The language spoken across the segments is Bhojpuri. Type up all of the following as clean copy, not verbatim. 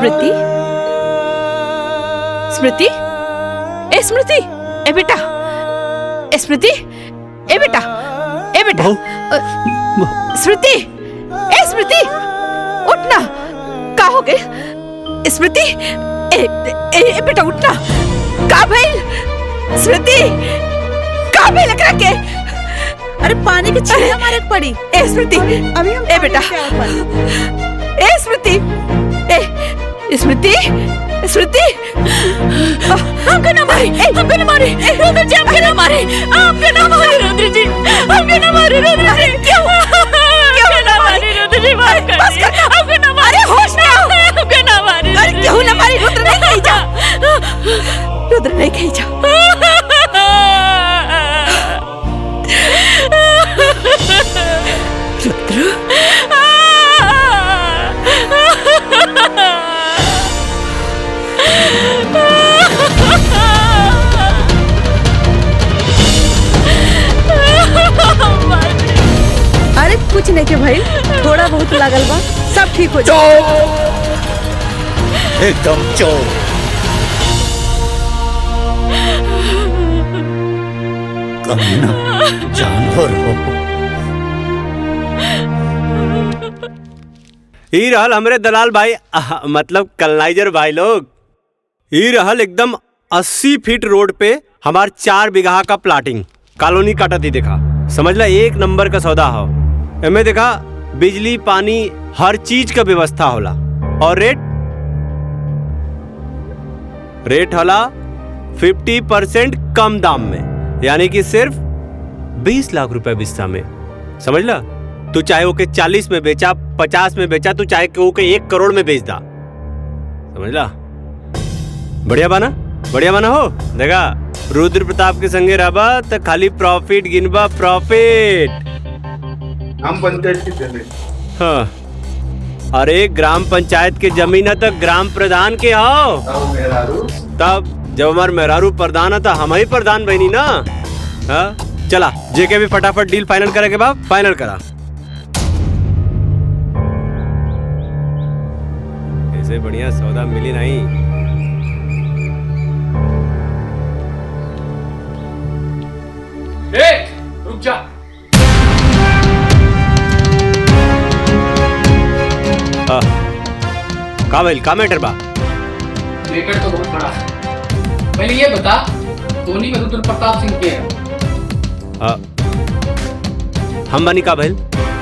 स्मृति, स्मृति, ए स्मृति, ए बेटा, ए स्मृति, ए बेटा, ए बेटा, स्मृति, ए स्मृति, उठना, का हो गए? स्मृति, ए बेटा उठना, का भइल? स्मृति, का भइल एकरा के? अरे पानी की छींटे मारे पड़ी। ए स्मृति, अभी हम ए बेटा, ए स्मृति, ए स्मृति, स्मृति, हमको ना मारे, हमको ना मारे, रुद्र जी हमको ना मारे, हमको ना मारे रुद्र जी, हमको ना मारे रुद्र जी, क्यों ना मारे रुद्र जी, बस कर, हमको ना मारे, होश में आओ, हमको ना मारे, अरे क्यों ना मारे? रुद्र नहीं कहीं जा, रुद्र नहीं कहीं जा। अरे कुछ नहीं के भाई, थोड़ा बहुत लागल बा, सब ठीक हो जाए। एकदम चोर। कमीना जानवर हो। ई रहल हमरे दलाल भाई, मतलब कलनाइजर भाई लोग। ई रहल एकदम 80 फीट रोड पे हमार 4 बीघा का प्लाटिंग कॉलोनी काटा थी। देखा समझ ला, एक नंबर का सौदा हो। एमे देखा बिजली पानी हर चीज का व्यवस्था होला। और रेट होला 50% कम दाम में, यानी कि सिर्फ 20 लाख रुपए बिस्सा में। समझ ला, तू चाहे ओके 40 में बेचा, 50 में बेचा, तू चाहे ओके 1 करोड़ में बेच दा। समझ ला, बढ़िया बाना, बढ़िया बाना हो। देखा रुद्र प्रताप के संगे रहबा तो खाली प्रॉफिट गिनबा, प्रॉफिट। ग्राम पंचायत की जमीन। हाँ, अरे ग्राम पंचायत के जमीन है तो ग्राम प्रधान के हो। तब जब हमार मेहरारू प्रधान है तो हम ही प्रधान बनी ना। हाँ चला, जेके भी फटाफट डील फाइनल करे के बाद फाइनल करा। ऐसे बढ़िया सौदा मिली नहीं। रुक जा। का भाई, का मैटर बा? मैटर तो बहुत बड़ा है। पहले ये बता, धोनी में रुद्र प्रताप सिंह के है? हम बनी का भाई?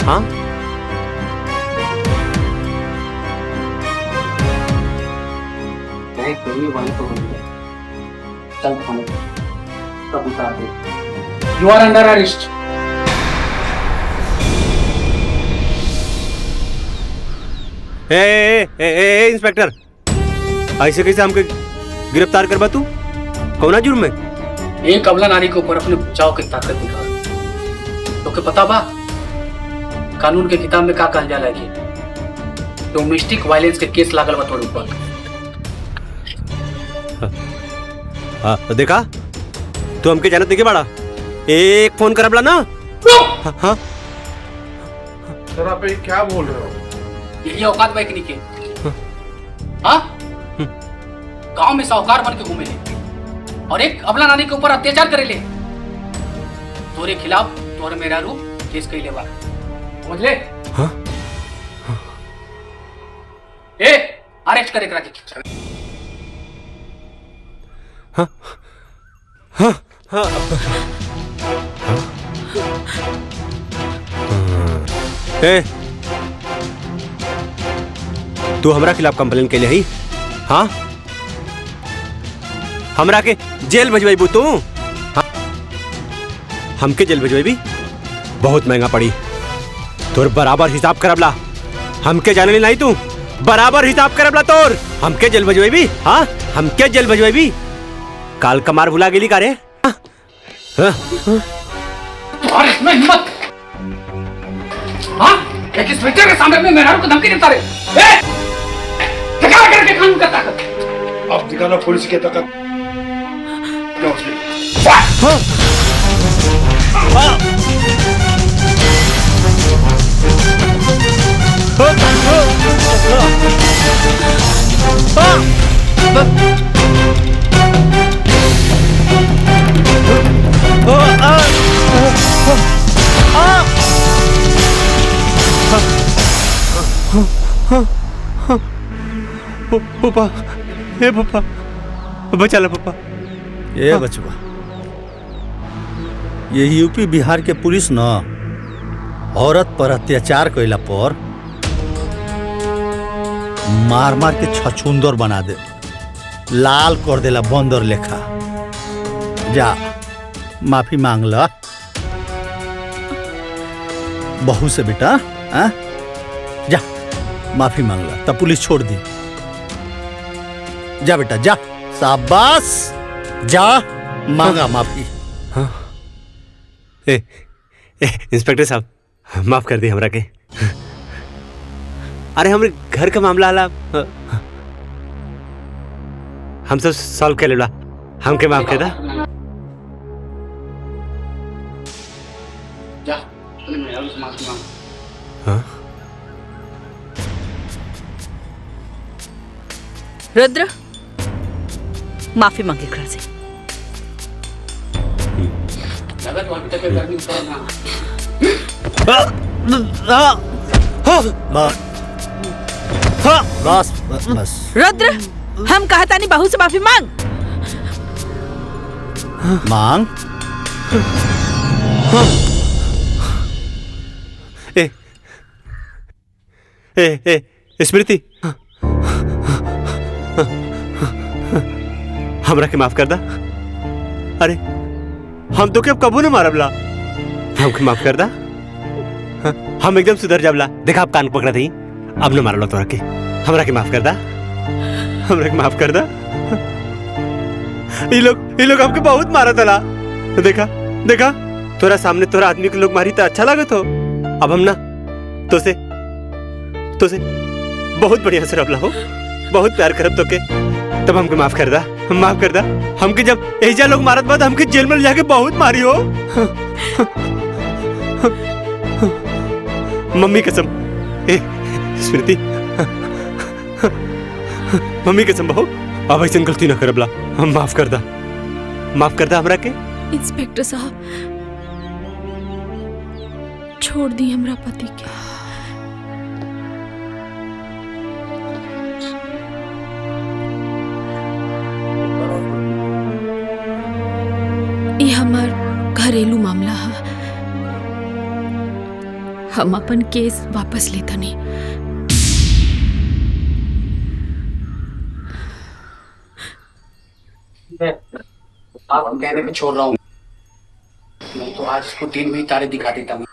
हाँ You are under arrest. Inspector, ऐसे कैसे हमके गिरफ्तार करबा तू? कौना जुर्म में? एक अबला नारी के ऊपर अपने बचाव की ताकत दिखा। तो के पता बा कानून के किताब में का कहल जाला है कि डोमेस्टिक वायलेंस के केस लागल बा तोर ऊपर। हाँ देखा, तू हमके जानत नहीं बाड़ा। एक फोन करबला ना। हाँ सर आप ये क्या बोल रहे हो? यही औकात बैकनी के। हाँ, गांव में साहूकार बन के घूमे ले और एक अबला नानी के ऊपर अत्याचार करे ले। तोरे खिलाफ तोर मेहरारू केस कइले बा, समझ ले? हाँ? ए, अरेस्ट करे करा के। हाँ हाँ हाँ ए, तू हमरा खिलाफ कंप्लेन के लिए ही? हाँ, हमरा के जेल भेजवाई तू? हाँ? हमके जेल भेजवाई बहुत महंगा पड़ी। तोर बराबर हिसाब करबला। हमके जाने नहीं तू, बराबर हिसाब करबला तोर। हमके जेल भेजवाई। हाँ, हमके जेल भेजवाई। काल कमार भुला गेली का रे? और इसमें हिम्मत? हाँ, एक इंस्पेक्टर के सामने में मेहरारू को धमकी देता रे। ए, दिखा करके कानून का ताकत। अब दिखाना पुलिस की ताकत। पापा, हे पापा, बचा ला पापा। ये बचवा, ये यूपी बिहार के पुलिस न औरत पर अत्याचार कैला पर मार मार के छछुंदर बना दे, लाल कर देला बंदर लेखा। जा माफी मांग ला बहू से बेटा। जा माफी मांग ला, तब पुलिस छोड़ दी। जा बेटा जा, शाबाश, जा मांगा माफी। इंस्पेक्टर साहब, माफ कर दी हमरा के। अरे हमरे घर का मामला आला, हम सब सॉल्व कर लेला, हमके माफ कर दा। जा माफी मांग। हाँ? रुद्र, माफी मांगे एकरा से। लगा तो अभी तक गर्मी उतर ना। बस बस बस। रुद्र, हम कहता नहीं बहू से माफी मांग। मांग। स्मृति, हमरा के माफ कर दा। अरे हम तो के अब कबू न मारबला, हमके माफ कर दा। हम एकदम सुधर जाबला। देखा आप कान पकड़ा थी, अब न मारलो तोरा के। हमरा के माफ कर दा, हमरा के माफ कर दा। ये लोग हमके बहुत मारा तला। देखा देखा, तोरा सामने तोरा आदमी के लोग मारी तो अच्छा लागत हो। अब हम ना तो से बहुत बढ़िया से रबला हो, बहुत प्यार करब तो के। तब हमके माफ कर दा, माफ कर दा। हमके जब एजा लोग मारत बाद हमके जेल में जाके बहुत मारी हो। मम्मी कसम, स्मृति, मम्मी कसम बहू, अब ऐसे गलती ना करबला। हम माफ कर दा, माफ कर दा हमरा के। इंस्पेक्टर साहब, छोड़ दी हमरा पति के। ये हमार घरेलू मामला है, हम अपन केस वापस लेता नहीं। आप कहने पे छोड़ रहा हूँ, नहीं तो आज इसको दिन में तारे दिखा देता हूँ।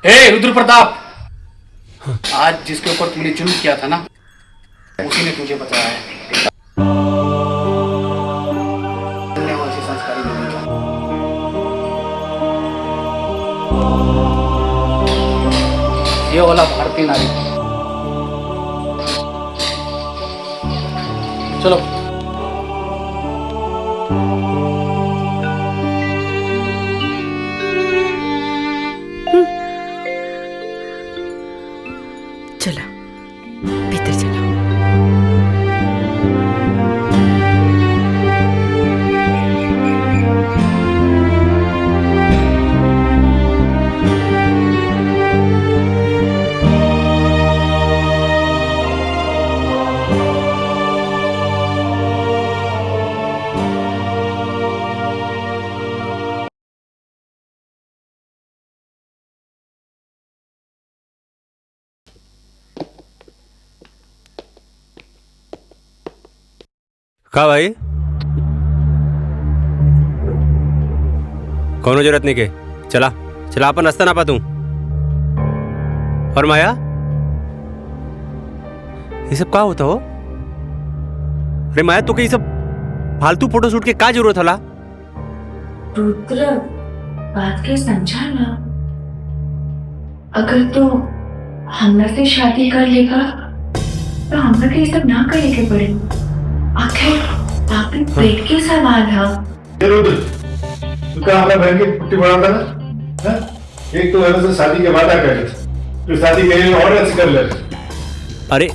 हे रुद्र प्रताप, आज जिसके ऊपर तूने जुल्म किया था ना, उसी ने तुझे बताया है। संस्कारी नहीं था। ये वाला भारतीय नारी। चलो चला भीतर चला। का भाई, कोनो जरूरत नहीं के। चला चला, अपन रास्ता ना पा दूं। और माया, ये सब का होता हो? अरे माया, तो ये सब फालतू फोटो शूट के का जरूरत होला? रुद्र, बात के समझा ना। अगर तो हमरा से शादी कर लेगा तो हमरा के ये सब ना करे के पड़े। आखिर आपके पेट के सवाल है। रुद्र, तू क्या हमारे बहन की पुट्टी बढ़ाता ना? एक तो मेरे से शादी के वादा कर ले, तो शादी के लिए और अच्छी कर ले। अरे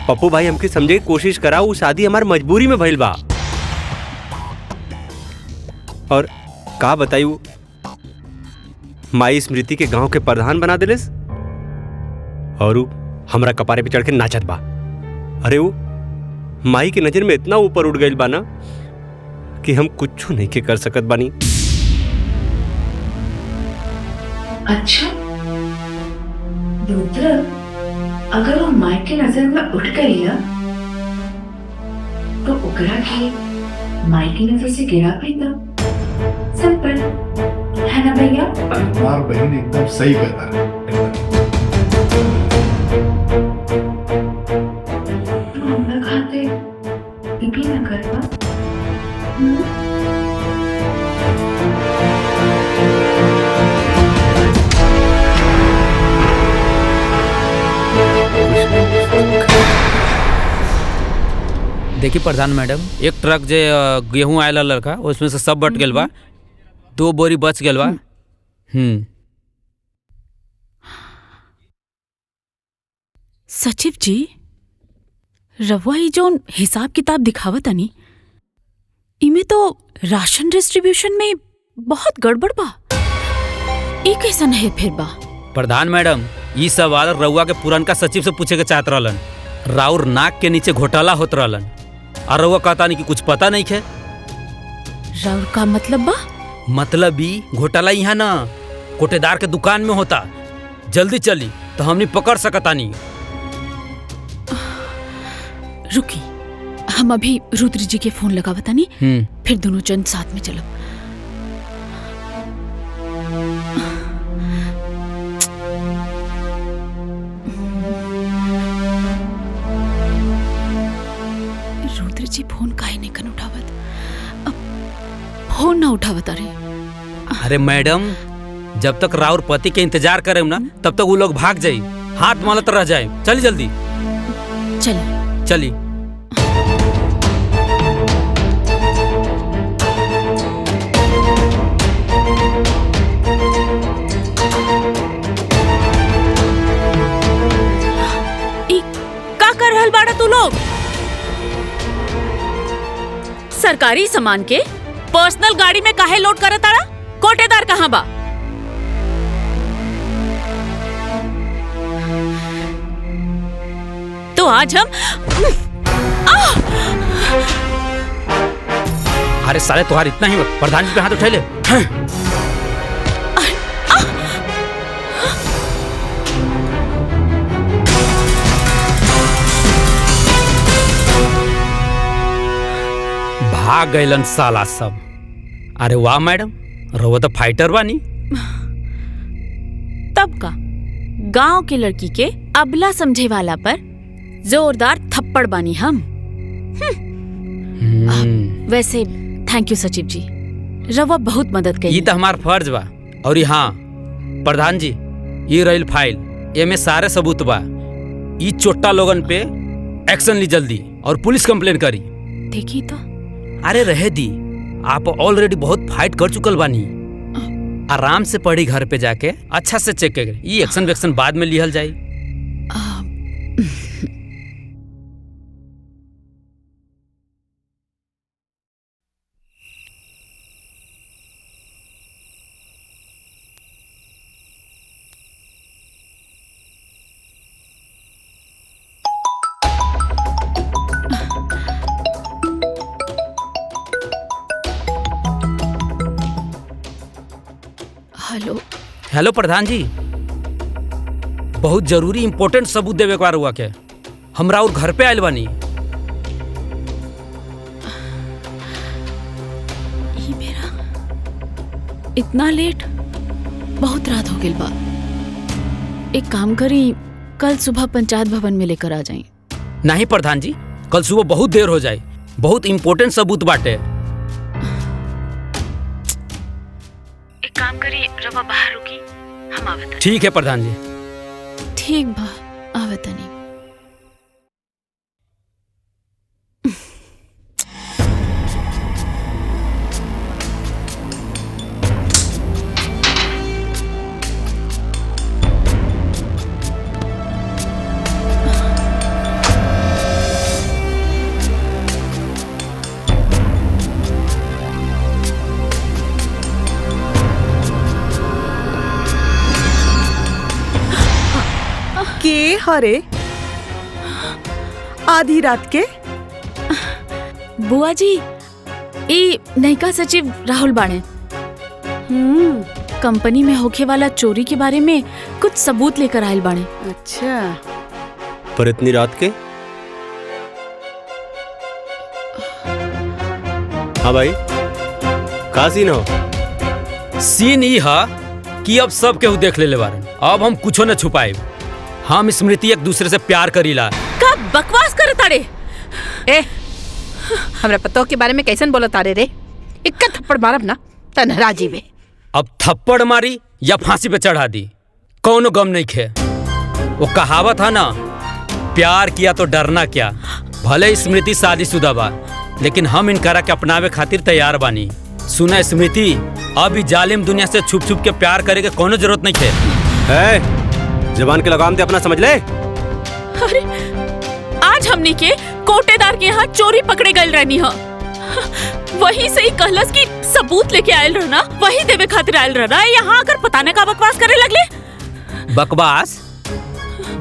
पप्पू भाई, हमके समझे की कोशिश करा। वो शादी हमार मजबूरी में भइल बा। और का बताइयो, माई स्मृति के गांव के प्रधान बना दिलिस, और हमरा कपारे पे चढ़ के नाचत बा। अरे वो माई की नजर में इतना ऊपर उठ गई बा ना कि हम कुछ नहीं के कर सकत बानी। अच्छा रुद्र, अगर वो माइक के नजर में उठ गई ना तो ओकरा के माइक की नजर से गिरा पैदा। सिंपल है ना भैया? हमार बहन एकदम सही कहता है। तो हम लोग खाते भी ना करवा। देखिए प्रधान मैडम, एक ट्रक जे गेहूं आयल लड़का उसमें से सब बट गेल बा, 2 बोरी बच गेल बा। सचिव जी, रवा ये जोन हिसाब किताब दिखावत आनी, इमे तो राशन डिस्ट्रीब्यूशन में बहुत गड़बड़ बा। ई कैसन है फिर बा? प्रधान मैडम, ई सवाल रउआ के पुरनका सचिव से पूछे के चाहत रहलन। राउर नाक के नीचे घोटाला होत रहलन और रउआ कहता नहीं कि कुछ पता नहीं है। राउर का मतलब बा? मतलब ई घोटाला यहाँ ना कोटेदार के दुकान में होता। जल्दी चली तो हमनी पकड़ सकता नहीं। रुकी, हम अभी रुद्र जी के फोन लगावता नहीं, फिर दोनों जन साथ में चलो। रुद्र जी फोन काहे नहीं कन उठावत? अब फोन ना उठावत। अरे मैडम, जब तक राउर पति के इंतजार करे ना तब तक वो लोग भाग जाये, हाथ मलत रह जाए। चली जल्दी चलिए चली। का कर रहल बाड़ा तू लोग? सरकारी सामान के पर्सनल गाड़ी में काहे लोड करत तारा? कोटेदार कहाँ बा? तो आज हम अरे साले तुम्हारा इतना ही प्रधान जी पे हाथ उठा ले। भाग गइलन साला सब। अरे वाह मैडम, रउआ तो फाइटर बानी। तब का गांव के लड़की के अबला समझे वाला पर जोरदार थप्पड़ बानी हम। वैसे थैंक यू सचिव जी, रवा बहुत मदद करी। ये तो हमार फर्ज बा। और हाँ प्रधान जी, ये रही फाइल, एमे सारे सबूत बा। ये चोट्टा लोगन पे एक्शन ली जल्दी और पुलिस कंप्लेन करी। देखी तो। अरे रहे दी, आप ऑलरेडी बहुत फाइट कर चुकल बानी। आराम से पढ़ी घर पे जाके अच्छा से चेक करे। ये एक्शन वेक्शन बाद में लिहल जाई। हेलो हेलो प्रधान जी, बहुत जरूरी इंपॉर्टेंट सबूत देवे के हुआ के हमरा और घर पे आयल बानी। ये मेरा इतना लेट, बहुत रात हो गई बा। एक काम करी, कल सुबह पंचायत भवन में लेकर आ जाए। नहीं प्रधान जी, कल सुबह बहुत देर हो जाए, बहुत इंपॉर्टेंट सबूत बाटे। एक काम करी, रवा बाहर रुकी, हम आवत। ठीक है प्रधान जी। ठीक बा, आवत नहीं। के हरे आधी रात के? बुआ जी, ई नयका सचिव राहुल बाणे कंपनी में होखे वाला चोरी के बारे में कुछ सबूत लेकर आयल बाणे। अच्छा, पर इतनी रात के? हाँ भाई, का सीन हो? सीन ई हा कि अब सब केहू देख ले बारन। अब हम कुछो न छुपाए। हम स्मृति एक दूसरे से प्यार करीला। का बकवास करे तारे? ए, हमरा पतो के बारे में कैसन बोला तारे रे? इक्का थप्पड़ मारब ना तनहरा जीवे। अब थप्पड़ मारी या फांसी पे चढ़ा दी, कौनो गम नहीं खे। वो कहावत है ना, प्यार किया तो डरना क्या। भले स्मृति शादीशुदा बा, लेकिन हम इनकरा के अपनावे खातिर तैयार बानी। सुना स्मृति, अब जालिम दुनिया से छुप छुप के प्यार करे के कोनो जरूरत नहीं थे। जबान के लगाम ते अपना समझ ले। अरे आज हमने के कोटेदार के यहाँ चोरी पकड़े गए रहनी है। वही से ही कहलस की सबूत लेके आयल रहना, वही देवे खातिर आयल रहना। यहाँ आकर पता न का बकवास करे लगले। बकवास?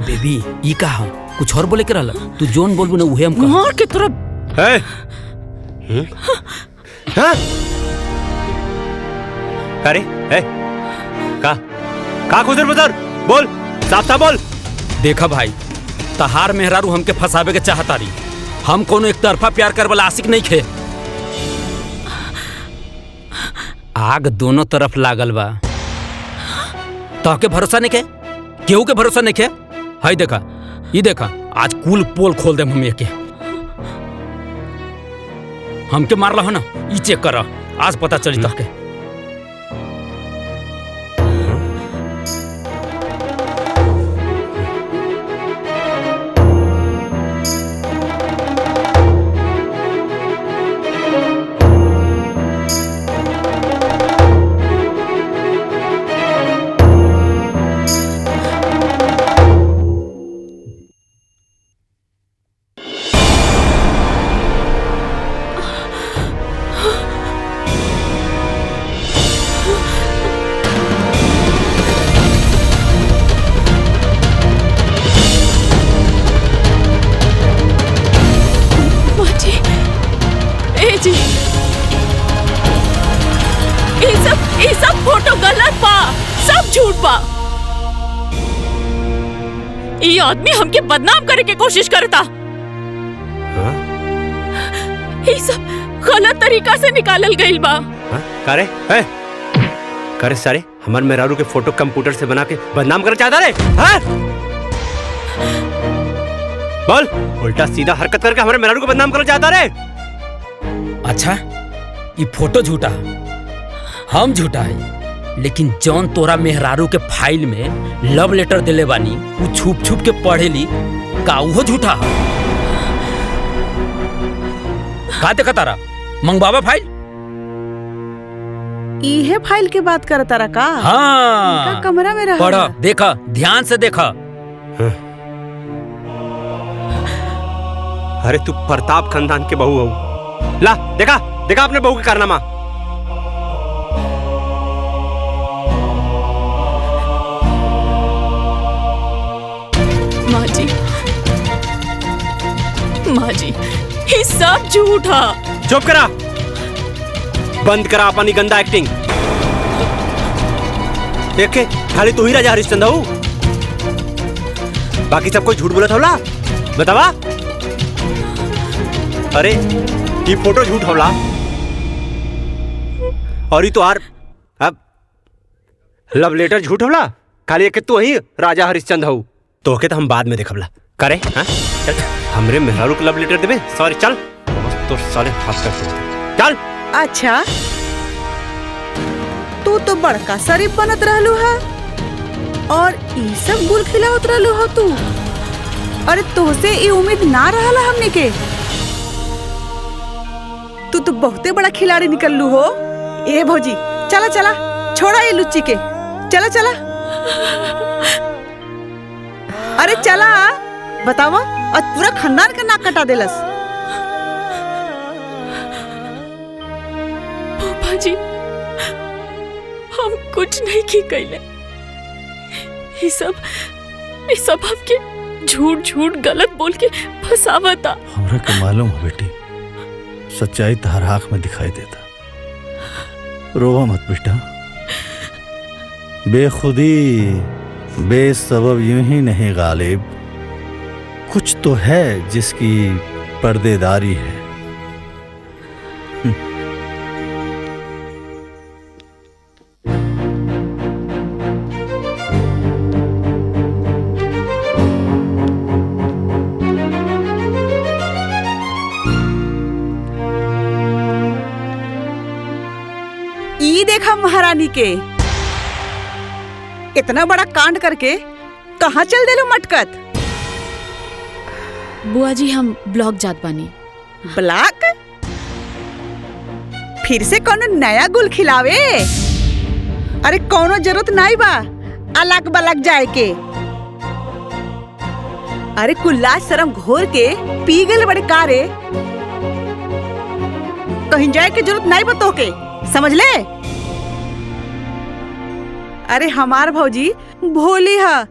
बेबी ई कहा कुछ और बोले के रहला? तू जोन बोलबू ना उहे हम कहा। मार के तरफ। अरे का खुदर बुदर बोल, साफ साफ बोल। देखा भाई, तहार मेहरारू हमके फंसावे के चाहता रही। हम कोनो एक तरफा प्यार कर वाला आशिक नहीं खे। आग दोनों तरफ लागल बा। तहके भरोसा नहीं के? केहू के भरोसा नहीं के? हाय देखा, ये देखा, आज कुल पोल खोल दे हम के। हमके मारला हो ना, ई चेक कर, आज पता चली तहके। ये आदमी हमके बदनाम करे के कोशिश करता। ये सब गलत तरीका से निकालल गइल बा। करे सारे हमार मेहरारू के फोटो कंप्यूटर से बना के बदनाम कर चाहता रे? बोल, उल्टा सीधा हरकत करके हमारे मेहरारू को बदनाम कर चाहता रे? अच्छा, ये फोटो झूठा, हम झूठा है, लेकिन जौन तोरा मेहरारू के फाइल में लव लेटर दिले बानी वो छुप छुप के पढ़ेली, का वो झूठा है? का देखा तारा मंगवावा फाइल? इहे फाइल के बात करता रहा का? हाँ, कमरा में रहा। पढ़ा, देखा, ध्यान से देखा। अरे तू प्रताप खानदान के बहू हो। ला देखा, देखा अपने बहू के कारनामा। माँ जी, ये सब झूठा। चुप करा, बंद करा अपनी गंदा एक्टिंग। देखे खाली तू ही राजा हरिश्चंद्र हो, बाकी सब कोई झूठ बोला था। बतावा। अरे ये फोटो झूठ होला और ये तो आर अब लव लेटर झूठ होला। खाली एक तू ही राजा हरिश्चंद्र हो, तो के तो हम बाद में देखबला करे। हाँ चल, हमरे मेहरारू को लव लेटर देबे। सॉरी चल, तो साले हाथ कर चल। अच्छा, तू तो बड़का शरीफ बनत रहलू है और ई सब गुल खिलावत रहलू हो तू। अरे तोहसे ई उम्मीद ना रहला हमने के। तू तो बहुते बड़ा खिलाड़ी निकललू हो। ए भौजी, चला चला, छोड़ा ये लुच्ची के, चला चला। अरे चला, बतावा, आज पूरा खानदान का नाक कटा देलस। पापा जी, हम कुछ नहीं की कैले। ये सब हमके झूठ झूठ गलत बोल के फंसावा था। हमरा के मालूम है बेटी, सच्चाई तहर आँख में दिखाई देता। रोवा मत बेटा, बेखुदी बेसबब यूं ही नहीं गालिब, कुछ तो है जिसकी पर्देदारी है। ई देखा महारानी के इतना बड़ा कांड करके कहाँ चल देलो मटकत? बुआ जी हम ब्लॉक जात बानी। ब्लॉक? फिर से कोनो नया गुल खिलावे? अरे कोनो जरूरत नहीं बा अलग बलक जाए के। अरे कुल्ला शर्म घोर के पी गए बड़े कारे, कहीं जाए के जरूरत नहीं बतो के, समझ ले। अरे हमार भौजी भोली है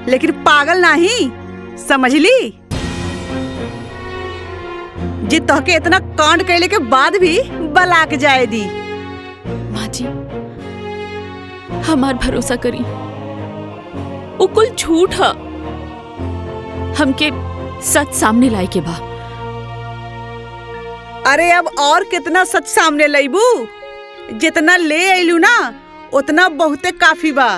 लेकिन पागल नहीं, समझ ली। जे तोहके इतना कांड कैले के बाद भी बलाक जाए दी। माँ जी हमार भरोसा करी, वो कुल झूठ है। हमके सच सामने लाए के बा। अरे अब और कितना सच सामने लाइबू? जितना ले आइलू ना उतना बहुते काफी बा।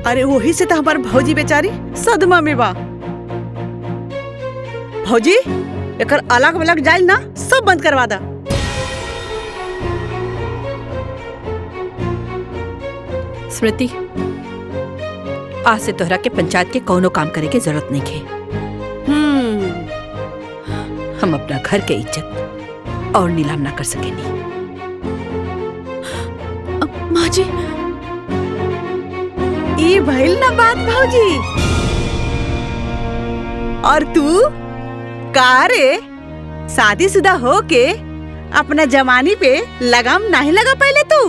अरे वही से तो हमार भौजी बेचारी सदमा में बा। भौजी एकर अलग अलग जाइल ना सब बंद करवा दा। स्मृति, आज से तोहरा के पंचायत के कोनो काम करे के जरूरत नहीं है। हम अपना घर के इज्जत और नीलाम ना कर सकेनी। माँ जी ई भइल ना बात भौजी। और तू का रे, शादीशुदा हो के अपना जवानी पे लगाम नहीं लगा पहले तू?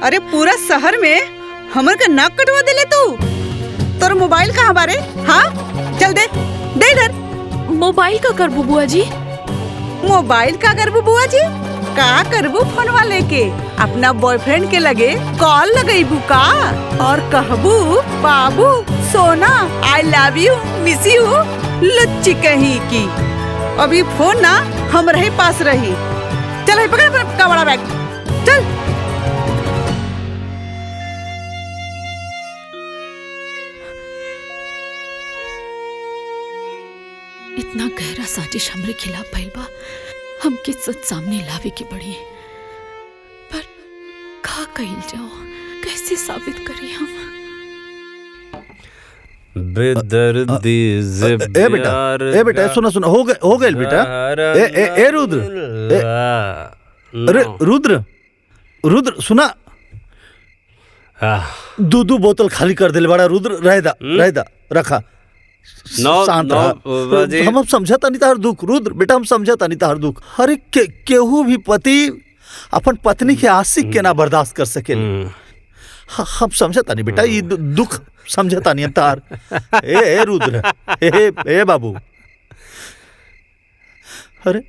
अरे पूरा शहर में हमर का नाक कटवा देले तू। तोर मोबाइल कहाँ बारे? हाँ चल दे दे इधर। मोबाइल का करबू बुआ जी? मोबाइल का करबू बुआ जी? का करबू फोनवा लेके अपना बॉयफ्रेंड के लगे कॉल लगेबू का और कहबू बाबू सोना I love you miss you लच्ची कहीं की। अभी फोन ना हम रहे पास रही। चल पकड़ अपना बड़ा बैग चल। इतना गहरा साजिश हमरे खिलाफ भइल बा, हमके सच सामने लावे के पड़ी। पर का कहिल जाओ, कैसे साबित करी हम? बेदर्दी से ए बेटा सुनो हो गए बेटा। ए रुद्र, अरे रुद्र सुना, दो बोतल खाली कर दिल बड़ा। रुद्र रह दा रखा। शांत रहा। हम समझता नहीं तार दुख रुद्र बेटा, हम समझता नहीं तार दुख। अरे केहू भी पति अपन पत्नी के आशिक के ना बर्दाश्त कर सके। हम समझता नहीं बेटा, ये दुख समझता नहीं तार। ए रुद्र, ए बाबू। अरे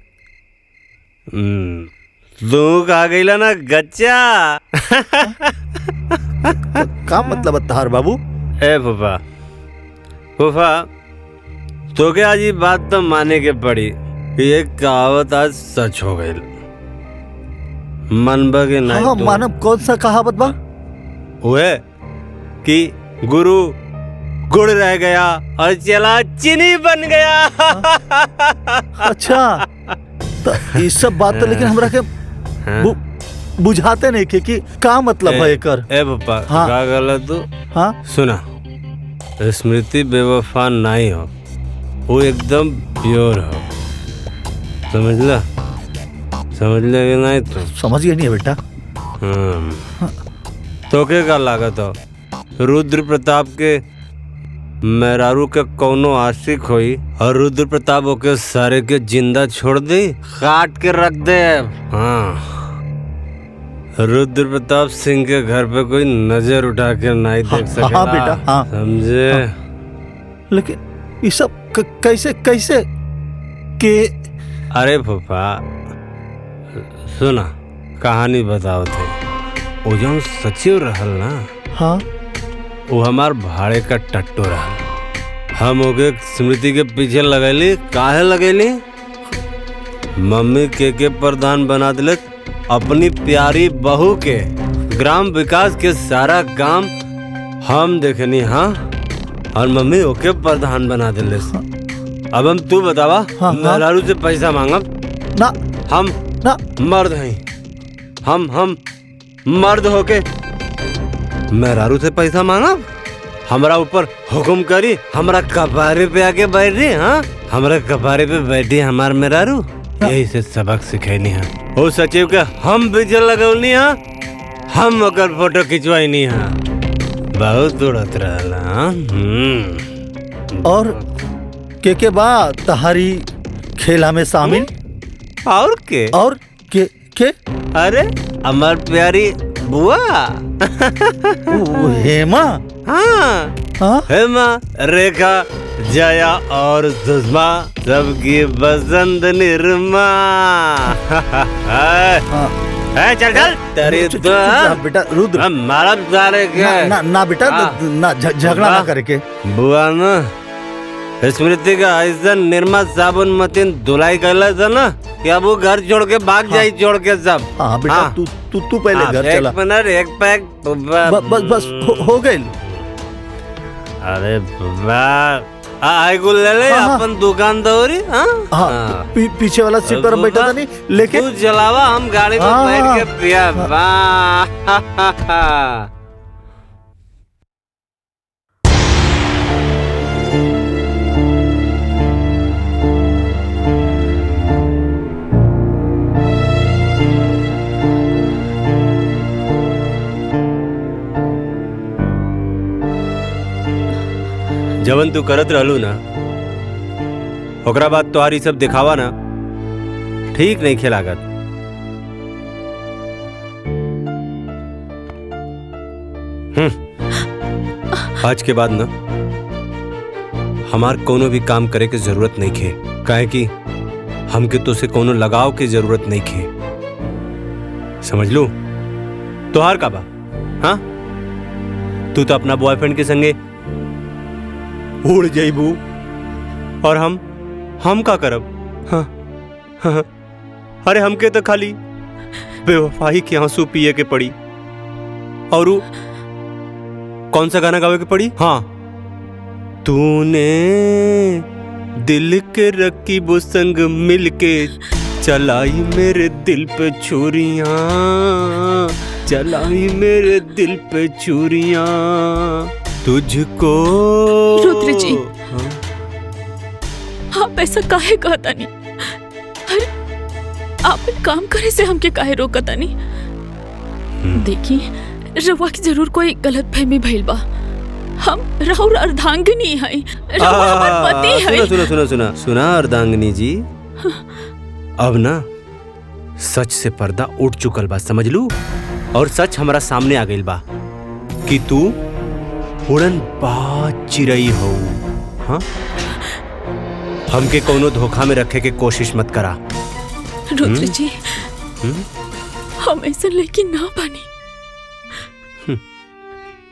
दुख आ गईला ना गच्चा। का मतलब तार बाबू? ए फूफा तो क्या आज ये बात तो माने के पड़ी, ये कहावत आज सच हो गई। मनबा के नहीं? हाँ मानव, कौन सा कहावत बा? हुए कि गुरु गुड़ रह गया और चला चीनी बन गया। अच्छा तो ये सब बात तो लेकिन हमरा के बुझाते नहीं कि का मतलब है एकर। ए पापा हाँ। का गलत तू? हाँ सुना, स्मृति बेवफा नहीं हो, वो एकदम प्योर हो। समझ ले कि नहीं? तो समझ गया नहीं है बेटा। तो क्या लागत हो रुद्र प्रताप के मेहरारू के कौनो आशिक होई और रुद्र प्रताप ओके सारे के जिंदा छोड़ दे, काट के रख दे। हाँ रुद्र प्रताप सिंह के घर पे कोई नजर उठा के नहीं देख सकेला। हाँ बेटा, हाँ। समझे? लेकिन ये सब कैसे कैसे के? अरे फूफा सुना, कहानी बताओ थे। वो जो सचिव रहल ना, हाँ, वो हमार भाड़े का टट्टू रहल। हम ओके स्मृति के पीछे लगैली। काहे लगैली? मम्मी के प्रधान बना दिले अपनी प्यारी बहू के। ग्राम विकास के सारा काम हम देखनी। हाँ, और मम्मी ओके प्रधान बना दिले। अब हम तू बतावा, हाँ, मेहरारू से पैसा मांगब ना? हम ना मर्द हैं। हम मर्द होके मेहरारू से पैसा मांगब? हमरा ऊपर हुक्म करी, हमरा कपारे पे आके बैठ रही। हाँ, हमरा कपारे पे बैठी हमार मेहरारू। यही से सबक सिखैनी है। ओ सचिव के हम बिजल लगौनी है, हम ओकर फोटो खिंचवाइनी है। बहुत उड़त रहला। और के बाद तहारी खेला में शामिल? और के? और के? अरे हमार प्यारी बुआ हेमा। हाँ, हाँ? हेमा, रेखा, जया और सुषमा, सबकी बसंत निर्मा। चल चल तेरी तो बेटा रुद्र, हमारा सारे ना ना बेटा, ना झगड़ा ना करके। बुआ ना स्मृति का ऐसा निर्मा साबुन मतीन धुलाई कर था ना कि अब वो घर छोड़ के भाग जाए, छोड़ के सब। हाँ बेटा, तू पहले घर चला। एक मिनट, एक पैक बस हो गए। अरे आई गुल ले ले। हाँ, अपन दुकान दौरी। हाँ, पीछे वाला सीट पर बैठा था नहीं, लेके तू जलावा, हम गाड़ी में बैठ के पिया। जवन तू करत रहलू ना, ओकरा बाद तोहारी सब दिखावा ना ठीक नहीं खेलागत। आज के बाद ना हमार कोनो भी काम करे के जरूरत नहीं खे, काहे कि हमके तो से कोनो लगाव की जरूरत नहीं खे। समझ लू? तोहार का बा? हाँ, तू तो अपना बॉयफ्रेंड के संगे उड़ जाइबू और हम का करब? हाँ, हाँ, अरे हमके तो खाली बेवफाई के आंसू पिए के पड़ी। और कौन सा गाना गावे के पड़ी? हाँ, तूने दिल के रकीबों संग मिलके चलाई मेरे दिल पे छुरियां, चलाई मेरे दिल पे छुरियां तुझको। रुद्र जी, आप ऐसा काहे कहता नहीं? अरे आप काम करे से हमके काहे रोकता नहीं? देखिए, रवा की जरूर कोई गलत फहमी भइल बा। हम राहुल अर्धांगिनी है, रवा हमार पति है। सुना अर्धांगिनी जी, अब ना सच से पर्दा उठ चुकल बा, समझ लू? और सच हमारा सामने आ गइल बा कि तू उड़न बाज चिरई हो। हाँ, हमके कोनो धोखा में रखे के कोशिश मत करा। रुद्र जी, हम ऐसा लेकिन ना बनी।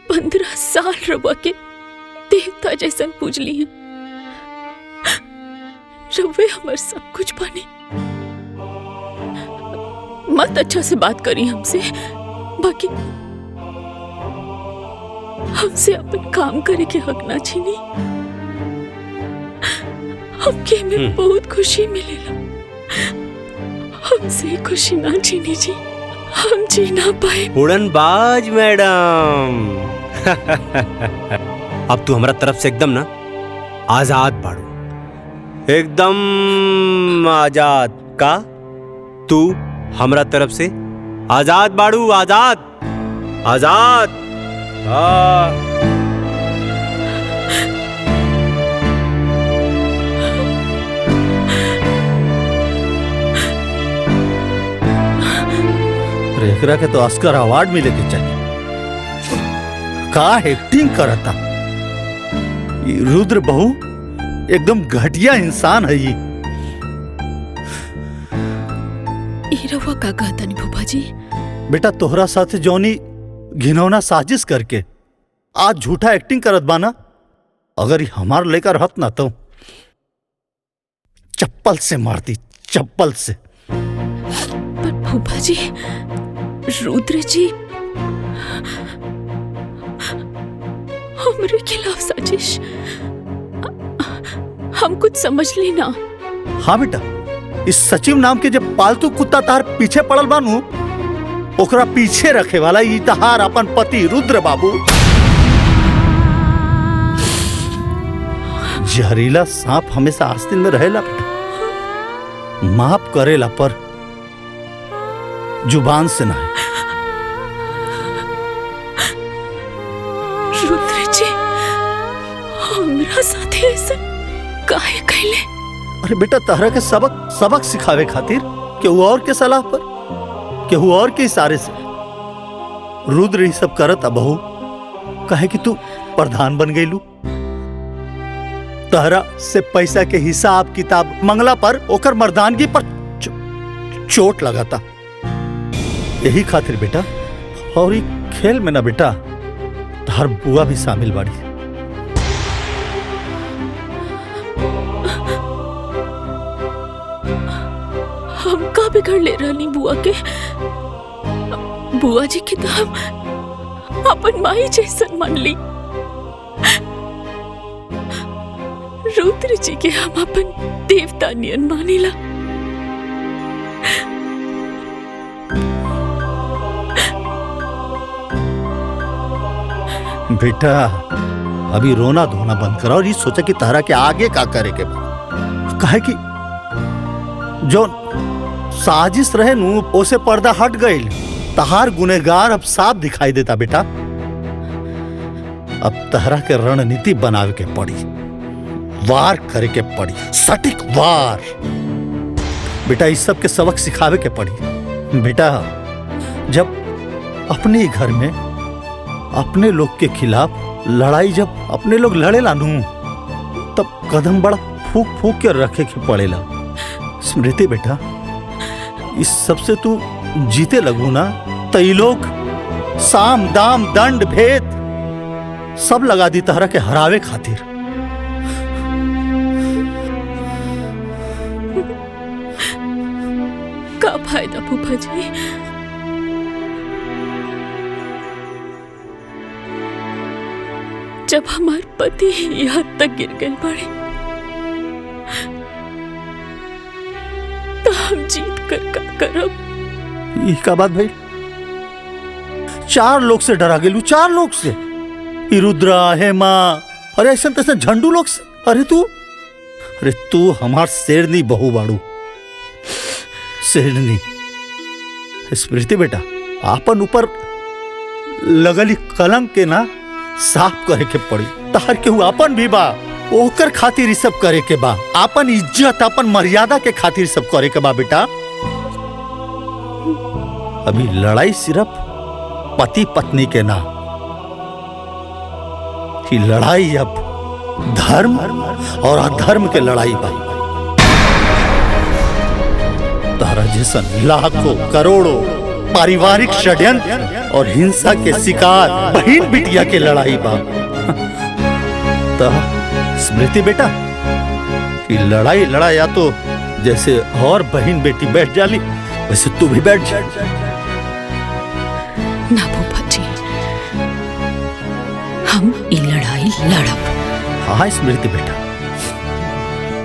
15 साल रवा के देवता जैसन पूज ली है। रवे हमार सब कुछ बनी। मत अच्छा से बात करी हमसे, बाकी हमसे अपन काम करे के हक ना छीनी। हमके में बहुत खुशी मिलेला। हमसे खुशी ना छीनी जी, हम जी ना पाए। उड़नबाज मैडम अब तू हमारा तरफ से एकदम ना आजाद बाड़ू, एकदम आजाद। का तू हमारा तरफ से आजाद बाड़ू? आजाद, आजाद। हाँ, अरे एकरा के तो ऑस्कर अवार्ड मिले के चाहिए। का एक्टिंग करता ये रुद्र बहू, एकदम घटिया इंसान है ये। रवा का कहता नहीं फूफा जी। बेटा तोहरा साथ जौनी घिनौना साजिश करके आज झूठा एक्टिंग करत बाना, अगर ये हमार लेकर रहत ना तो चप्पल से मारती, चप्पल से। पर फूफा जी, रुद्र जी हमारे खिलाफ साजिश, हम कुछ समझ लेना। हाँ बेटा, इस सचिव नाम के जब पालतू कुत्ता तार पीछे पड़ल बानू, ओकरा पीछे रखे वाला ई तहार अपन पति रुद्र बाबू जहरीला सांप हमेशा आस्तीन में रहेला बेटा, माफ करेला पर जुबान से ना। रुद्र जी हमरा साथे ऐसा काहे कहले? अरे बेटा तहरा के सबक सिखावे खातिर केहू और के सलाह पर, केहू और के इशारे से रुद्र ये सब करता बहू, कहे कि तू प्रधान बन गईलू। तहरा से पैसा के हिसाब किताब मंगला पर ओकर मर्दानगी पर चोट लगाता। यही खातिर बेटा, और ये खेल में ना बेटा तहर बुआ भी शामिल बाड़ी। हम का बिगड़ ले रानी बुआ के? बुआ जी की तो हम अपन माई जैसन मान ली, रुद्र जी के हम अपन देवता नियन मानिला। बेटा अभी रोना धोना बंद करो और ये सोचा कि तारा के आगे का करे के बाद। कहे कि जो साजिश रहे नू ओसे पर्दा हट गई, तहार गुनेगार अब साफ दिखाई देता बेटा। अब तहरा के रणनीति बनावे के पड़ी, वार करे के पड़ी, सटीक वार। बेटा इस सब के सबक सिखावे के पड़ी। बेटा जब अपने घर में अपने लोग के खिलाफ लड़ाई जब अपने लोग लड़े लानू, तब कदम बड़ा फूक फूक के रखे के पड़ेला। स्मृति बेटा, इस सबसे तू जीते लगू ना, तई लोग साम दाम दंड भेद सब लगा दी तहरा के हरावे खातिर। का फायदा फूफा जी? जब हमार पति यहाँ तक गिर गए पड़े, तो हम जीत कर का करब? ये का बात भाई? 4 लोग से डरा गेलू, 4 लोग से, रुद्रा, हेमा, अरे ऐसा तैसा झंडू लोग से। अरे तू हमार शेरनी बहू बाड़ू, शेरनी। स्मृति बेटा, आपन ऊपर लगली कलंक के ना साफ करे के पड़ी। तार केहू आपन भी बा, ओकर खातिर ई सब करे के बा। आपन इज्जत, आपन मर्यादा के खातिर सब करे के बा बेटा। अभी लड़ाई सिर्फ पति पत्नी के ना, कि लड़ाई अब धर्म और अधर्म के लड़ाई बा। तारा जैसन लाखों करोड़ों पारिवारिक षड्यंत्र और हिंसा के शिकार बहन बिटिया के लड़ाई बा। तो स्मृति बेटा, कि लड़ाई लड़ाया तो जैसे और बहन बेटी बैठ जाली, वैसे तू भी बैठ जा। ना फूफा जी, हम ये लड़ाई लड़ब। हाँ स्मृति बेटा,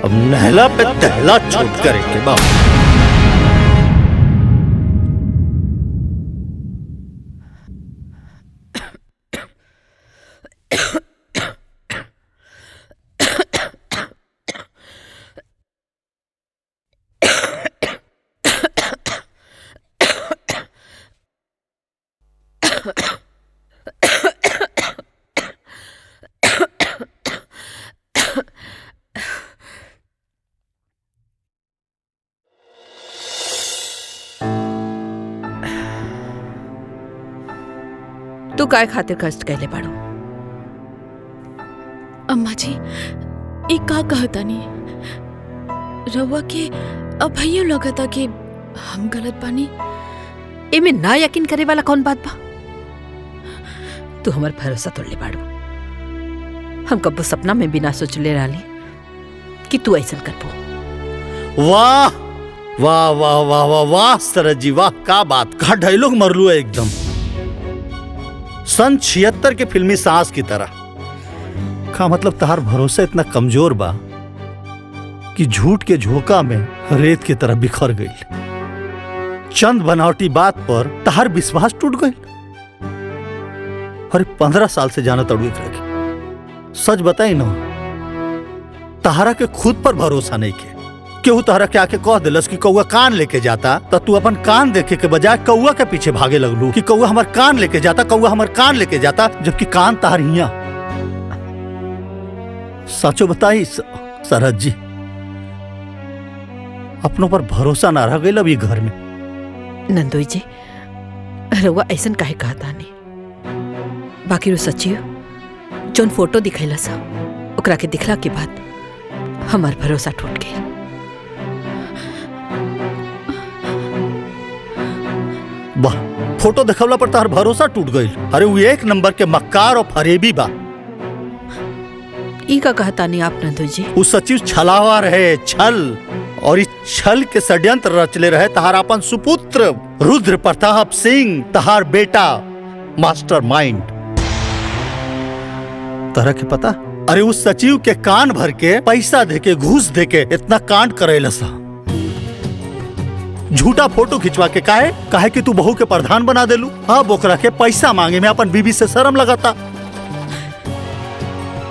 अब नहला पे दहला छूट करे के बाद। तू काय खातिर कष्ट कैले बाड़ू? अम्मा जी ई का कहता नहीं रवा के अब भैया लगता कि हम गलत बानी। एमे ना यकीन करे वाला कौन बात बा? तू हमार भरोसा तोड़ले बाड़ू। हम कब्बो सपना में भी ना सोचले रहली कि तू ऐसा करबो। वाह वाह वाह वाह वाह वाह सरज जी वाह, का बात, का डायलॉग मरलू है एकदम सन 76 के फिल्मी सांस की तरह। का मतलब तहार भरोसा इतना कमजोर बा कि झूठ के झोंका में रेत की तरह बिखर गई। चंद बनावटी बात पर तहार विश्वास टूट गई। अरे 15 साल से जाना तड़ू एक रखे। सच बताई ना, तहारा के खुद पर भरोसा नहीं के। केहू तहरा के आके कह दिलस कि कौआ कान लेके जाता, तो तू अपन कान देखे के बजाय कौआ के पीछे भागे लगलू कि कौआ हमार कान लेके जाता, कौआ हमार कान लेके जाता, जबकि कान तहार हिया। सचो बताई सरहद जी, अपनों पर भरोसा ना रह गई अब ये घर में। नंदोई जी, रउआ ऐसन काहे कहता नहीं? बाकी रो सच्ची जोन फोटो दिखैला सा ओकरा के दिखला के बाद हमार भरोसा टूट गया। वाह, फोटो देखवला पर तार भरोसा टूट गई। अरे वो एक नंबर के मक्कार और फरेबी बा। ई का कहता नहीं आप नंदोई जी? वो सचिव छलावा रहे, छल, और इस छल के षड्यंत्र रचले रहे तहार अपन सुपुत्र रुद्र प्रताप सिंह, तहार बेटा मास्टर माइंड। तरह के पता? अरे उस सचिव के कान भर के पैसा देके घूस देके इतना कांड करेला सा। झूठा फोटो खिंचवा के काहे कि तू बहू के प्रधान बना देलू। अब ओकरा के पैसा मांगे में अपन बीबी से शर्म लगाता।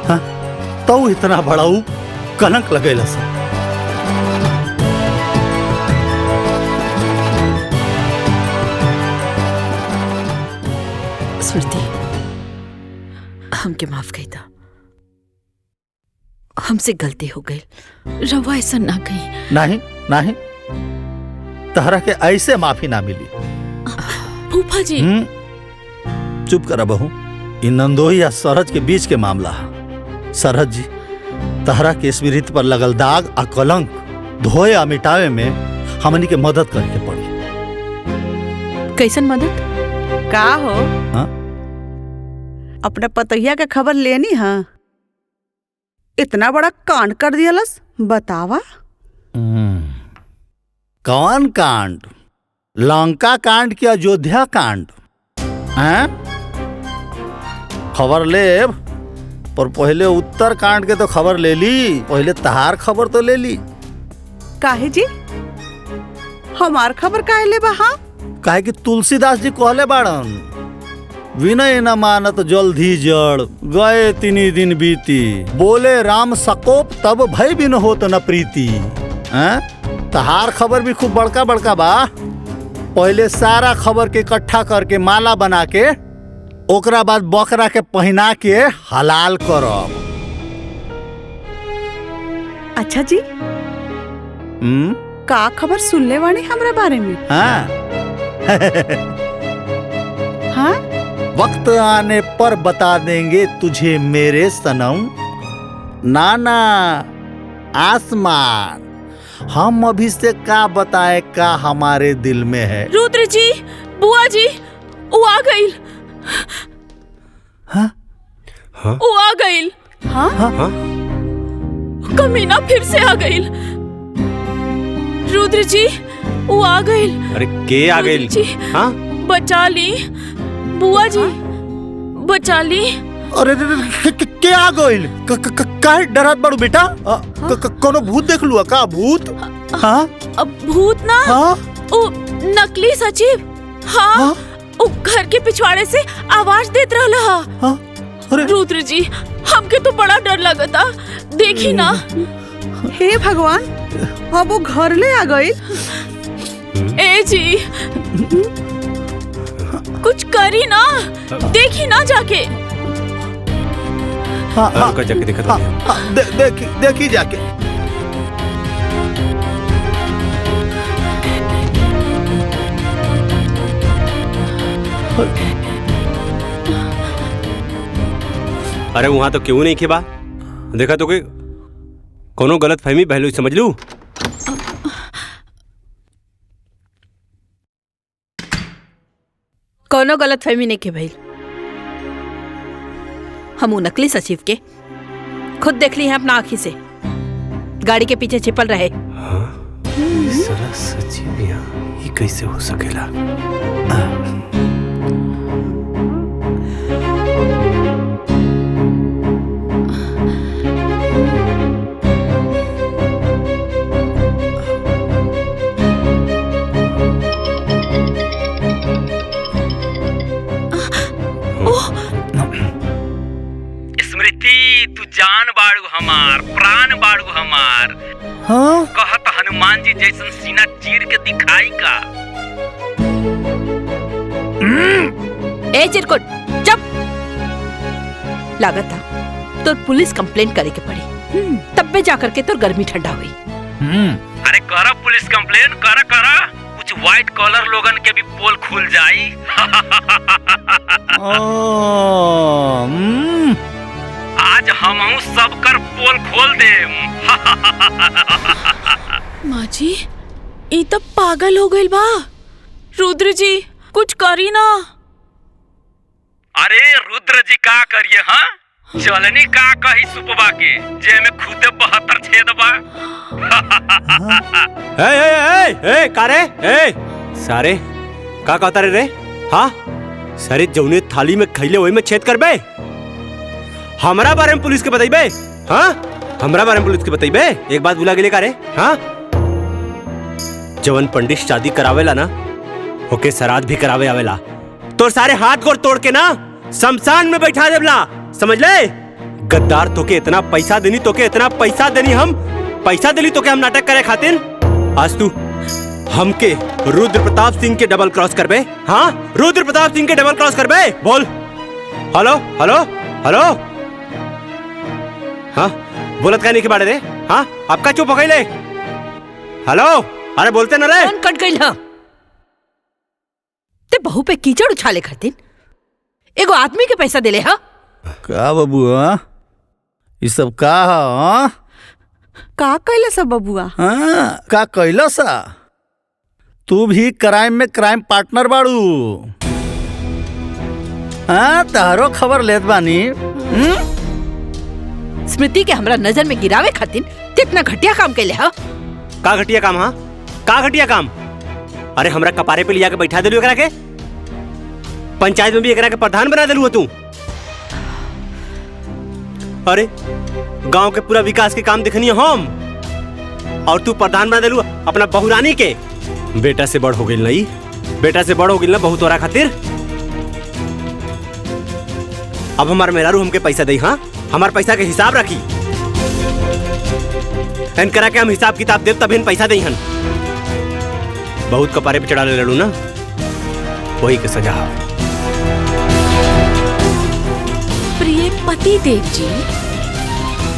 हाँ? तो इतना बड़ा कलंक लगेला सा। स्मृति, हमके माफ कही था, हमसे गलती हो गई। रवा ऐसा ना कही। नहीं नहीं, तहरा के ऐसे माफी ना मिली। फूफा जी चुप करा बहू, इन नंदोई या सरहद के बीच के मामला है। सरहद जी, तहरा के स्मृति पर लगल दाग आ कलंक धोए आ मिटावे में हमनी के मदद करके पड़ी। कैसन मदद? का हो? हाँ? अपना पतैया के खबर लेनी है? इतना बड़ा कांड कर दियालस, बतावा। कौन कांड? लंका कांड की अयोध्या कांड? हैं? खबर ले, पर पहले उत्तर कांड के तो खबर ले ली। पहले तहार खबर तो ले ली। काहे जी? हमार खबर काहे ले बहा? काहे कि तुलसीदास जी कहले बाड़न, विनय न मानत जल्दी जड़, गए तिनी दिन बीती, बोले राम सकोप तब भय बिन होत न प्रीति। हैं? तहार खबर भी खूब बड़का बड़का बा। पहले सारा खबर के इकट्ठा करके माला बना के ओकरा बाद बकरा के पहना के हलाल करब। अच्छा जी, का खबर सुनले वाणी हमरा बारे में? हाँ? हाँ? वक्त आने पर बता देंगे तुझे मेरे सनम, नाना आसमान, हम अभी से का बताए का हमारे दिल में है। रुद्र जी, बुआ जी, वो आ गई। हाँ? हाँ? वो आ गई। हाँ? हाँ? कमीना फिर से आ गई। रुद्र जी, वो आ गई। अरे के आ गई? जी, हाँ? बचा ली बुआ जी, बचा ली। अरे क्या आ गइल? काहे डरत बाड़ू बेटा? कोनो भूत देख लुआ का? भूत? हाँ? अब भूत ना, हाँ? वो नकली सचिव। हाँ? वो घर के पिछवाड़े से आवाज देत रहला। हाँ? अरे रुद्र जी, हमके तो बड़ा डर लगता। देखी ना। हे भगवान, अब वो घर ले आ गई। ए जी, कुछ करी ना, देखी ना जाके। हाँ, हाँ, रुका जाके देखा हाँ, हाँ, देखी जाके। अरे वहां तो क्यों नहीं खेबा? देखा तो के कोनो गलत फहमी पहलू समझ लू। कोनो गलत फहमी नहीं के भाई। हम उ नकली सचिव के खुद देख ली हैं अपना आँखी से, गाड़ी के पीछे छिपल रहे। साला सचिव यहाँ ये कैसे हो सकेला? स्मृति, तू जान बाड़ू हमार, प्राण बाड़ू हमार। हाँ कहत हनुमान जी जैसन सीना चीर के दिखाई का। ए चिरकुट चुप। लागत था तो पुलिस कंप्लेंट करे के पड़ी, तब पे जाकर के तो गर्मी ठंडा हुई। अरे करा पुलिस कंप्लेन, करा करा, कुछ व्हाइट कॉलर लोगन के भी पोल खुल जाई। आज हम सबकर पोल खोल देम। माँ जी, ई तब पागल हो गइल बा। रुद्र जी कुछ करी ना। अरे रुद्र जी का करिए? हाँ चलनी का कही सुपवा के जे में खुदे 72 छेद बा। ए कारे ए सारे का कहता रे? हाँ सारे जौने थाली में खैले वही में छेद करबे। हमरा बारे में पुलिस के बताइबे? हाँ हमरा बारे में पुलिस के बताइबे? एक बात भुला गेले का रे? हाँ जवन पंडित शादी करावेला ना ओके श्राद्ध भी करावे आवेला। तो सारे हाथ गोड़ तोड़ के ना शमशान में बैठा देवला, समझ ले? गद्दार तोके इतना पैसा देनी, तोके इतना पैसा देनी, हम पैसा देली तोके हम नाटक करे खातिर। आज तू हमके रुद्र प्रताप सिंह के डबल क्रॉस करबे? हाँ रुद्र प्रताप सिंह के डबल क्रॉस करबे? बोल। Hello hello hello. हाँ बोलत कहने के बारे रे? हाँ आपका चुप हो गई ले। हेलो अरे बोलते न रे। कौन कट गई? हाँ ते बहू पे कीचड़ उछाले खातिर एगो आदमी के पैसा देले? हाँ का बबुआ ये सब का? हाँ का कैला सब बबुआ? हाँ का कैला सा? तू भी क्राइम में क्राइम पार्टनर बाड़ू। हाँ तारो खबर लेत बानी। स्मृति के हमरा नजर में गिरावे खातिर कितना घटिया काम कैले? हाँ का घटिया काम? हाँ का घटिया काम? अरे हमरा कपारे पे लिया के बैठा देलू एकरा के, पंचायत में भी एकरा के प्रधान बना देलू तू। अरे गांव के पूरा विकास के काम देखनी हम और तू प्रधान बना देलू अपना बहुरानी के। बेटा से बड़ हो गई नहीं, बेटा से बड़ हो गई ना बहुत तोरा खातिर। अब हमार मेहरारू हमके पैसा दे। हाँ हमार पैसा के हिसाब रखी, एन करा के हम हिसाब किताब देव तब इन पैसा दे। हन बहुत कपारे पे चढ़ा ले लड़ू ना, वही के सजा। प्रिय पति देव जी,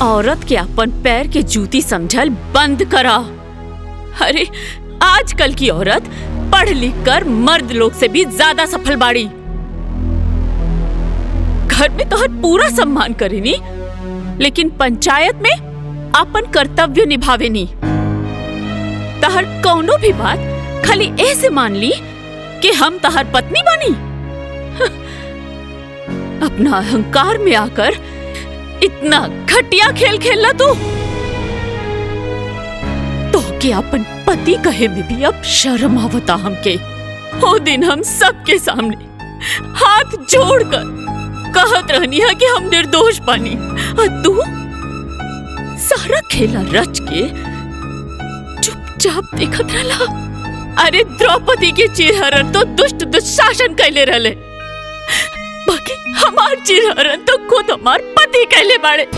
औरत के अपन पैर के जूती समझल बंद करा। अरे आजकल की औरत पढ़ लिख कर मर्द लोग से भी ज्यादा सफल बाड़ी। घर में तो हर पूरा सम्मान करेनी, लेकिन पंचायत में अपन कर्तव्य निभावेनी। तहर कौनो भी बात खाली ऐसे मान ली कि हम तहर पत्नी बनी। अपना अहंकार में आकर इतना घटिया खेल खेलना तू तो कि अपन पति कहे में भी अब शर्म आवता हमके। वो दिन हम सबके सामने हाथ जोड़कर कहत रहनी है कि हम निर्दोष बनी, और तू सारा खेला रच के चुपचाप देखत रहला। अरे द्रौपदी के चिरहरण तो दुष्ट दुशासन कैले रहले, बाकी हमार चिरहरण तो खुद हमार पति कैले बाड़े।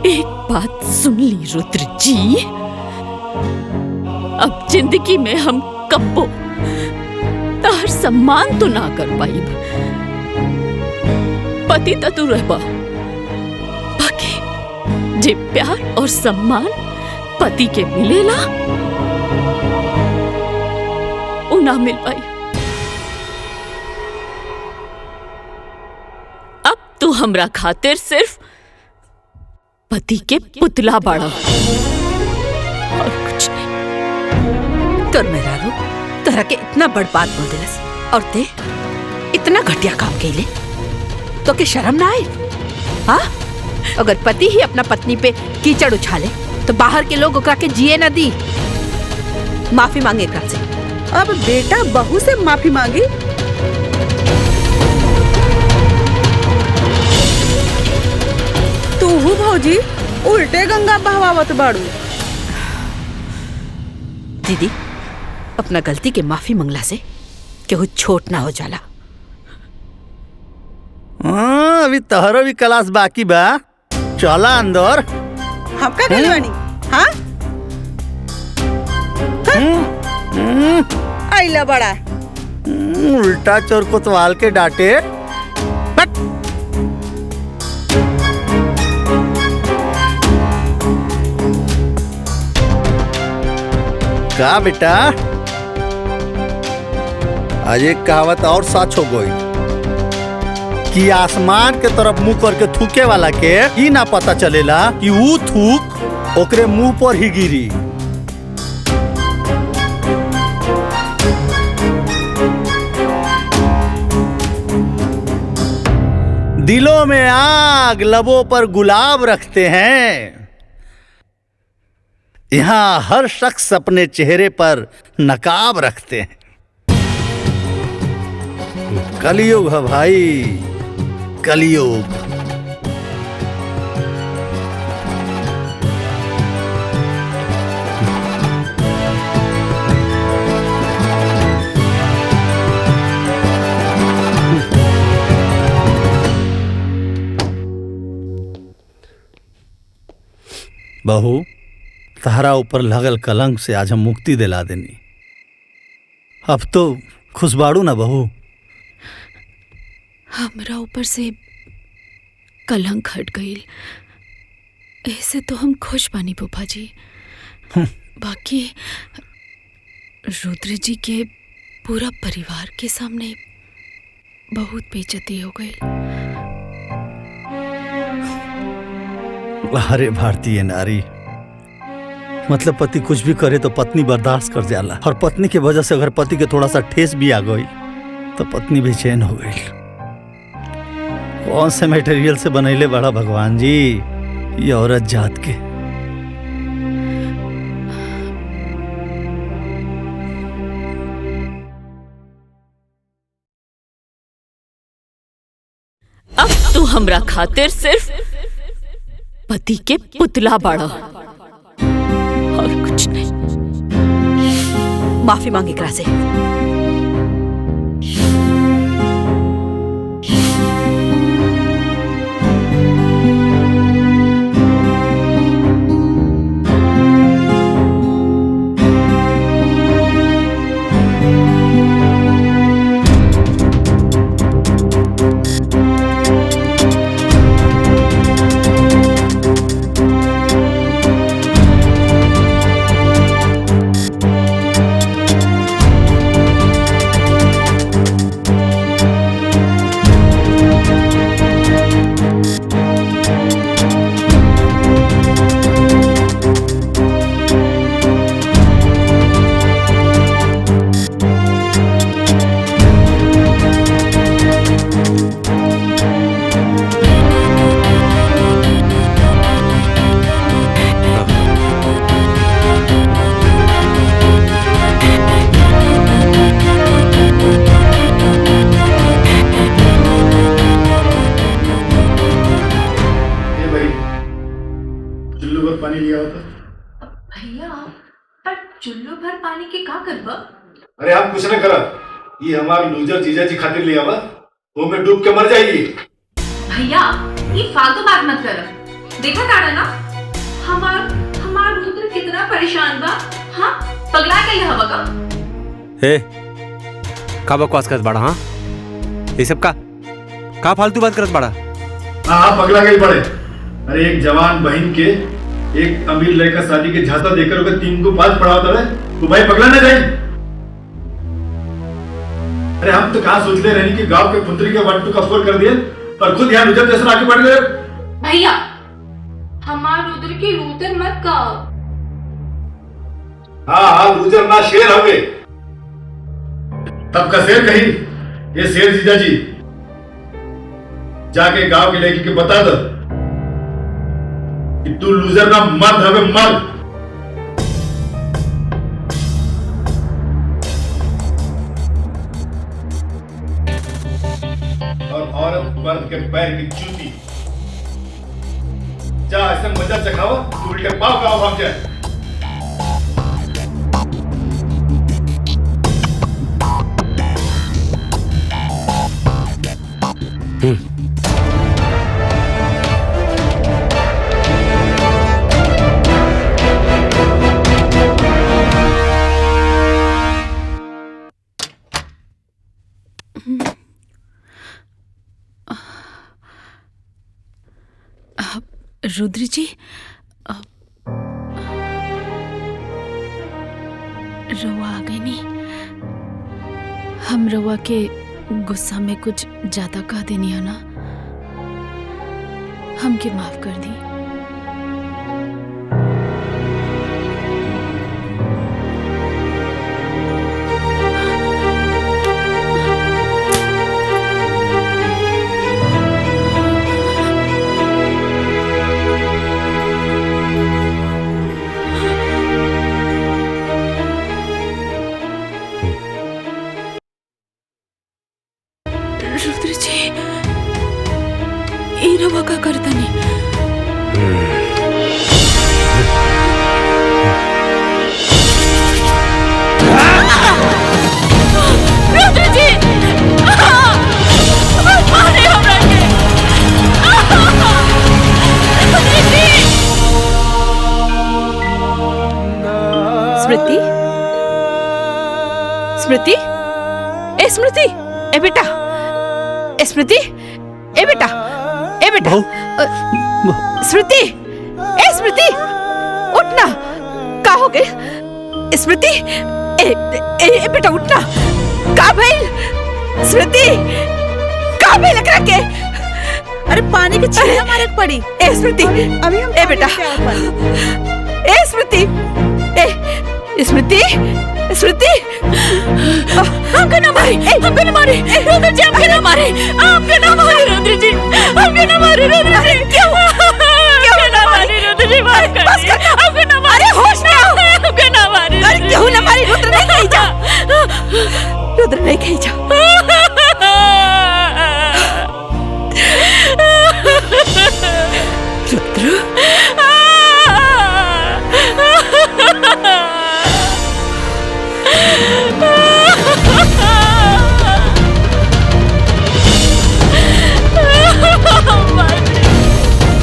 एक बात सुन ली रुद्र जी, अब जिंदगी में हम कब्बो तार सम्मान तो ना कर पाई। पति तो तू रहबा, बाकी जे प्यार और सम्मान पति के मिलेला उ ना मिल पाई। अब तू हमरा खातिर सिर्फ पति के पुतला बाड़ा और कुछ नहीं। तोर मेरा रू तोरा के इतना बड़ बात बोल दिलस और ते इतना घटिया काम कैले तो के शर्म ना आए? हाँ, अगर पति ही अपना पत्नी पे कीचड़ उछाले तो बाहर के लोग ओकरा के जिए न दी। माफी मांगे एकरा से। अब बेटा बहू से माफी मांगी? तू हूँ भौजी उल्टे गंगा बहवावत बाड़ू। दीदी, अपना गलती के माफी मंगला से केहू छोट ना हो जाला। अभी तहरो भी क्लास बाकी बा, चला अंदर। हम का गइल बानी? हाँ आइला बड़ा उल्टा चोर कोतवाल के डांटे। बट का बेटा, आज एक कहावत और सच हो गई कि आसमान के तरफ मुंह करके थूके वाला के ही ना पता चलेला कि वो थूक ओकरे मुंह पर ही गिरी। दिलों में आग, लबों पर गुलाब रखते हैं। यहाँ हर शख्स अपने चेहरे पर नकाब रखते हैं। कलयुग है भाई, कलयुग। बहू, तहरा ऊपर लगल कलंक से आज हम मुक्ति दिला देनी। अब तो खुशबाड़ू ना बहू? हमरा ऊपर से कलंक हट गई, ऐसे तो हम खुश बानी फूफा जी। बाकी रुद्र जी के पूरा परिवार के सामने बहुत बेइज्जती हो गई। अरे भारतीय नारी, मतलब पति कुछ भी करे तो पत्नी बर्दाश्त कर जाला, और पत्नी की वजह से अगर पति के थोड़ा सा ठेस भी आ गई तो पत्नी बेचैन हो गई। कौन से मटेरियल से बनैले बड़ा भगवान जी ये औरत जात के। अब तू हमरा खातिर सिर्फ पति के पुतला बाड़ा और कुछ नहीं। माफी मांगे एकरा से। पानी लिया होता भैया, पर चुल्लू भर पानी के का करबा? अरे आप कुछ न करा, ये हमार लूजर जीजा जी खातिर लिया हुआ, वो में डूब के मर जाएगी। भैया ये फालतू बात मत कर। देखा ताड़ा ना हमार रुद्र कितना परेशान बा। हाँ पगला गई हवा का। हे का बकवास करत बाड़ा? हाँ ये सब का फालतू बात करत बाड़ा? हाँ पगला गई बड़े। अरे एक जवान बहन के एक अमीर लड़का शादी के झांसा देकर ओके 3 को 5 पढ़ाता है तो भाई पगला ना जाए। अरे हम तो कहाँ सोचते रहे कि गांव के पुत्री के 1 2 का 4 कर दिए और खुद यहाँ रुझान जैसा आगे बढ़ गए। भैया हमार रुद्र की लूतर मत कहो। हाँ लूजर ना शेर हो गए। तब का शेर कही ये शेर जीजा जी जाके गांव के लड़की के बता दो कि तू लूजर ना मर्द हवे मर्द। और औरत मर्द के पैर की जूती। जा ऐसे मजा चखाओ तू उल्टे पाव का भाग जाए। रुद्र जी रवा आ गई नहीं। हम रवा के गुस्सा में कुछ ज्यादा कह देनी है ना, हमके माफ कर दी। रुद्र जी ई रवा का करता नहीं। रुद्र जी मारे हमरा के। स्मृति स्मृति ए स्मृति ए बेटा ए स्मृति ए बेटा ए बेटा स्मृति ए स्मृति उठना का हो गए स्मृति ए बेटा उठना का भइल स्मृति का भइल एकरा के। अरे पानी के छींटे मारे पड़ी। ए स्मृति अभी हम ए बेटा ए स्मृति ए स्मृति स्मृति हमको ना मारे हमको ना मारे रुद्र जी हमको ना मारे आपको ना मारे रुद्र जी हमको ना मारे रुद्र जी क्यों ना मारे रुद्र जी माफ कर हमको ना मारे होश में आओ हमको ना मारे अरे क्यों ना मारे रुद्र नहीं कहीं जा रुद्र नहीं कहीं जा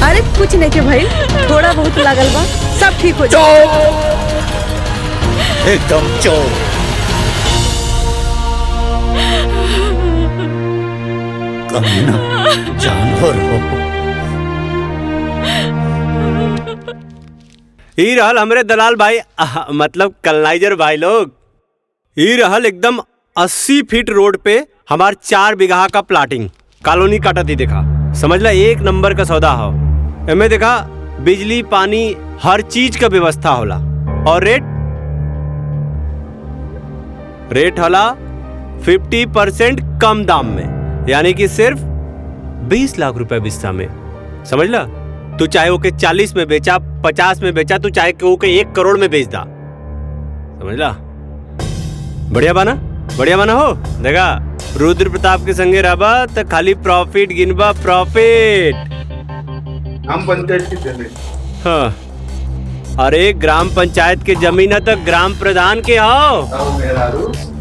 अरे कुछ नहीं के भाई थोड़ा बहुत लागल बा सब ठीक हो जाए। एकदम चोर। कमीना जानवर हो। ई रहल हमरे दलाल भाई मतलब कलनाइजर भाई लोग। ई रहल एकदम 80 फीट रोड पे हमार 4 बीघा का प्लाटिंग कॉलोनी काटा थी। देखा समझ ला 1 नंबर का सौदा हो। एमे देखा बिजली पानी हर चीज का व्यवस्था होला और रेट होला 50% कम दाम में, यानी कि सिर्फ 20 लाख रुपए बिस्सा में। समझ ला, तू चाहे ओके 40 में बेचा 50 में बेचा, तू चाहे ओके 1 करोड़ में बेच दा। समझ ला, बढ़िया बना हो। देखा रुद्र प्रताप के संगे रहबा तो खाली प्रॉफिट गिनबा प्रॉफिट। हम पंचायत की जमीन। हाँ, अरे ग्राम पंचायत के जमीन है तो ग्राम प्रधान के हो।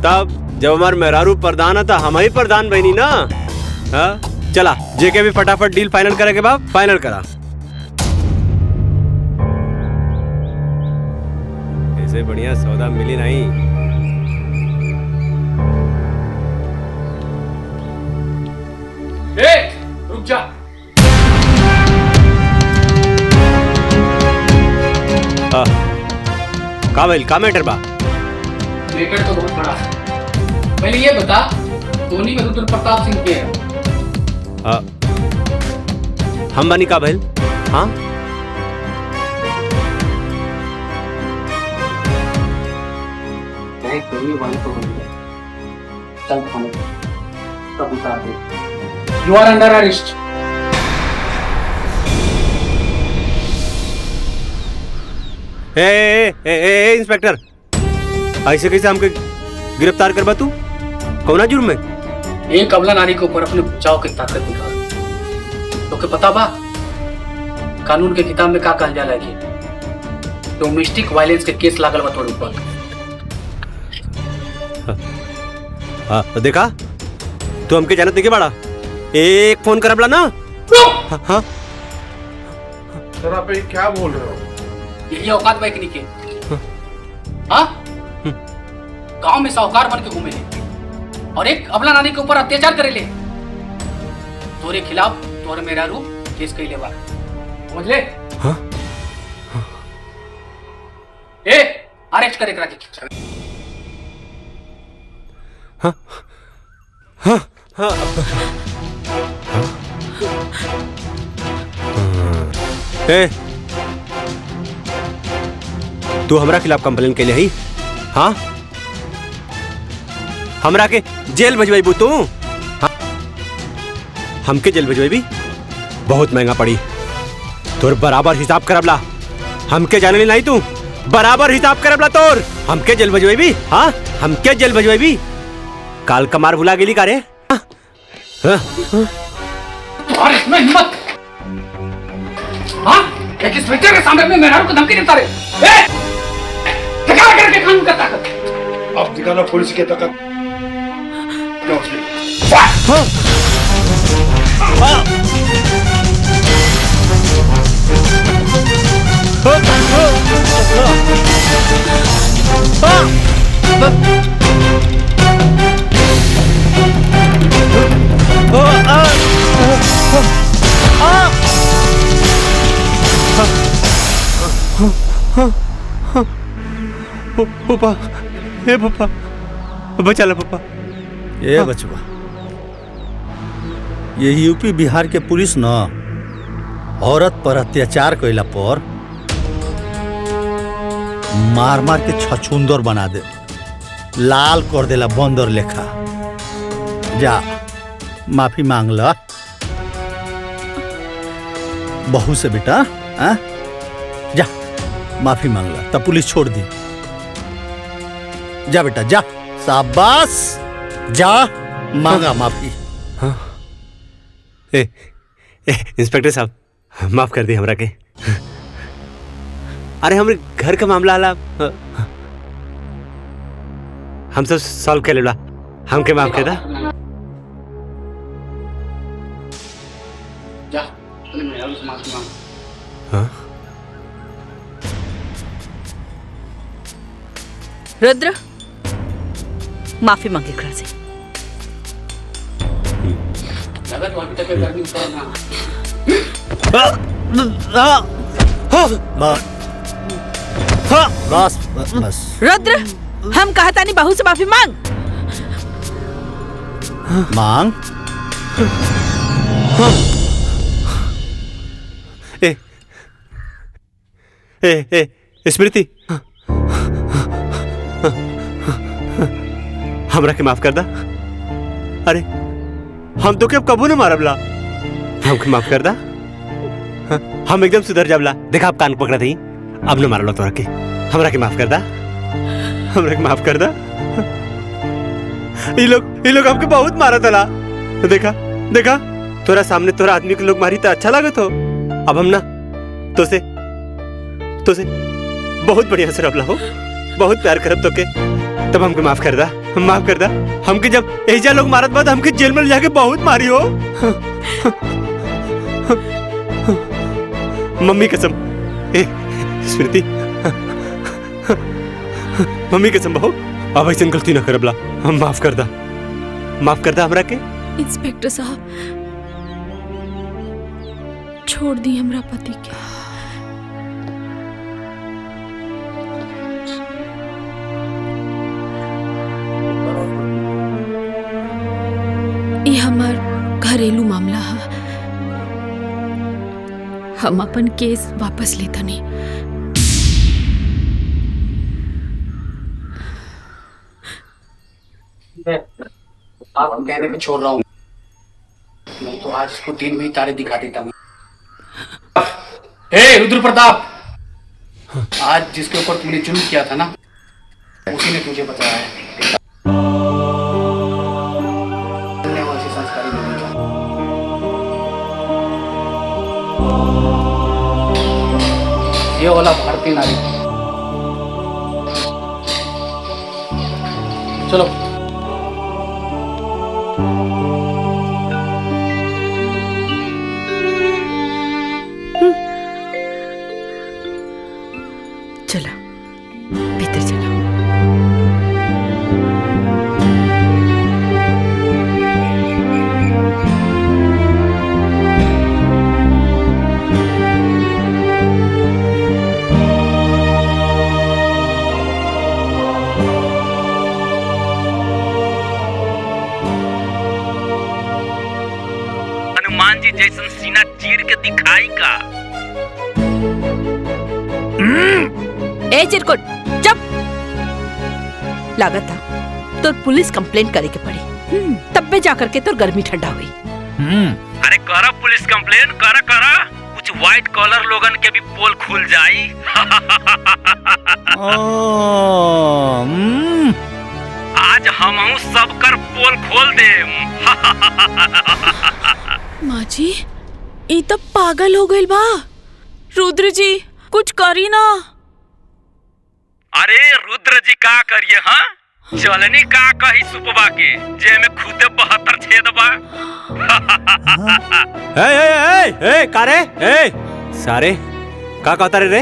तब जब हमार मेहरारू प्रधान है तो हम ही प्रधान बनी ना। हाँ चला, जेके भी फटाफट डील फाइनल करे के बाद फाइनल करा। ऐसे बढ़िया सौदा मिली नहीं। रुक जा। का भइल का मैटर बा? मैटर तो बहुत बड़ा है। पहले ये बता, धोनी में रुद्र प्रताप सिंह के है? हम बनी का भइल? हाँ You are under arrest. Inspector, ऐसे कैसे हमके गिरफ्तार करबा तू? कौना जुर्म में? एक अबला नारी के ऊपर अपने बचाव की ताकत दिखा। तो के पता बा कानून के किताब में का कहल जाला कि डोमेस्टिक वायलेंस के केस लागल बा तोर ऊपर। देखा तू हमके जानत नहीं बाड़ा। एक फोन करबला ना। हाँ सर आप ये क्या बोल रहे हो? यही औकात बा एकनी के। हाँ गांव में साहूकार बन के घूमे ले और एक अबला नानी के ऊपर अत्याचार करे ले। तोरे खिलाफ तोर मेरा रूप केस कइले बा, समझ ले? हाँ ए अरेस्ट करे करा के। हाँ हाँ हाँ ए तू हमरा खिलाफ कंप्लेन के लिए ही? हाँ हमरा के जेल भेजवाई तू? हाँ? हमके जेल भेजवाई बहुत महंगा पड़ी। तोर बराबर हिसाब करबला। हमके जाने नहीं तू बराबर हिसाब करबला तोर। हमके जेल भेजवाई? हाँ हमके जेल भेजवाई? काल कमार भुला गेली का रे? और इसमें हिम्मत? हाँ एक इंस्पेक्टर के सामने में मेहरारू को धमकी देता रे। दिखा करके कानून का ताकत। अब दिखाना पुलिस की ताकत। पापा ए पापा बचा ला पापा। ये बचवा, ये यूपी बिहार के पुलिस न औरत पर अत्याचार कैला पर मार मार के छछुंदर बना दे, लाल कर देला बंदर लेखा। जा माफी मांग ला बहू से बेटा। जा माफी मांग ला तब पुलिस छोड़ दी। जा बेटा जा, शाबाश, जा मांगा माफी। हाँ इंस्पेक्टर साहब माफ कर दी हमरा के। अरे हमरे घर का मामला आला हम सब सॉल्व कर लेला। हमके माफ कर दा। जा मेहरारू से माफी मांग। हाँ रुद्र माफी मांगे एकरा से। लगा तो अभी तक गर्मी उतर ना। बस बस। रुद्र हम कहता नहीं बहू से माफी मांग। मांग। स्मृति हमरा के माफ कर दा। अरे हम तो के अब कबू न मारबला। हमके माफ कर दा। हम एकदम सुधर जाबला। देखा आप कान पकड़ा थी अब न मारलो तोरा के। हमरा के माफ कर दा। हमरा के माफ कर दा। ये लोग हमके बहुत मारा तला। देखा देखा तोरा सामने तोरा आदमी के लोग मारी तो अच्छा लागत हो। अब हम ना तो से बहुत बढ़िया से रबला हो, बहुत प्यार करब तो के। तब हमके माफ कर दा, माफ कर दा। हमके जब ऐजा लोग मारत बाद हमके जेल में जाके बहुत मारी हो। मम्मी कसम स्मृति, मम्मी कसम बहू अब ऐसे गलती ना करबला। हम माफ कर दा हमरा के। इंस्पेक्टर साहब छोड़ दी हमरा पति के। हम अपन केस वापस लेता नहीं। आप कहने पे छोड़ रहा हूँ, नहीं तो आज इसको दिन में तारे दिखा देता हूँ। हे रुद्र प्रताप, आज जिसके ऊपर तूने जुल्म किया था ना, उसी ने तुझे बताया है। वैसे संस्कारी नहीं था। ये वाला भारतीय नारी। चलो चला भीतर चला। हनुमान जी जैसन सीना चीर के दिखाई का। ए चिरकुट चुप। लागत था तो पुलिस कंप्लेंट करे के पड़ी, तब पे जाकर के तो गर्मी ठंडा हुई। अरे करा पुलिस कंप्लेन, करा करा, कुछ व्हाइट कॉलर लोगन के भी पोल खुल जाई। आज हम सबकर पोल खोल देम। माँ जी ई तब पागल हो गइल बा। रुद्र जी कुछ करी ना। अरे रुद्र जी का करिए? हाँ चलनी का कही सुपवा के जे में खुदे 72 छेद बा। ए कारे ए सारे का कहता रे?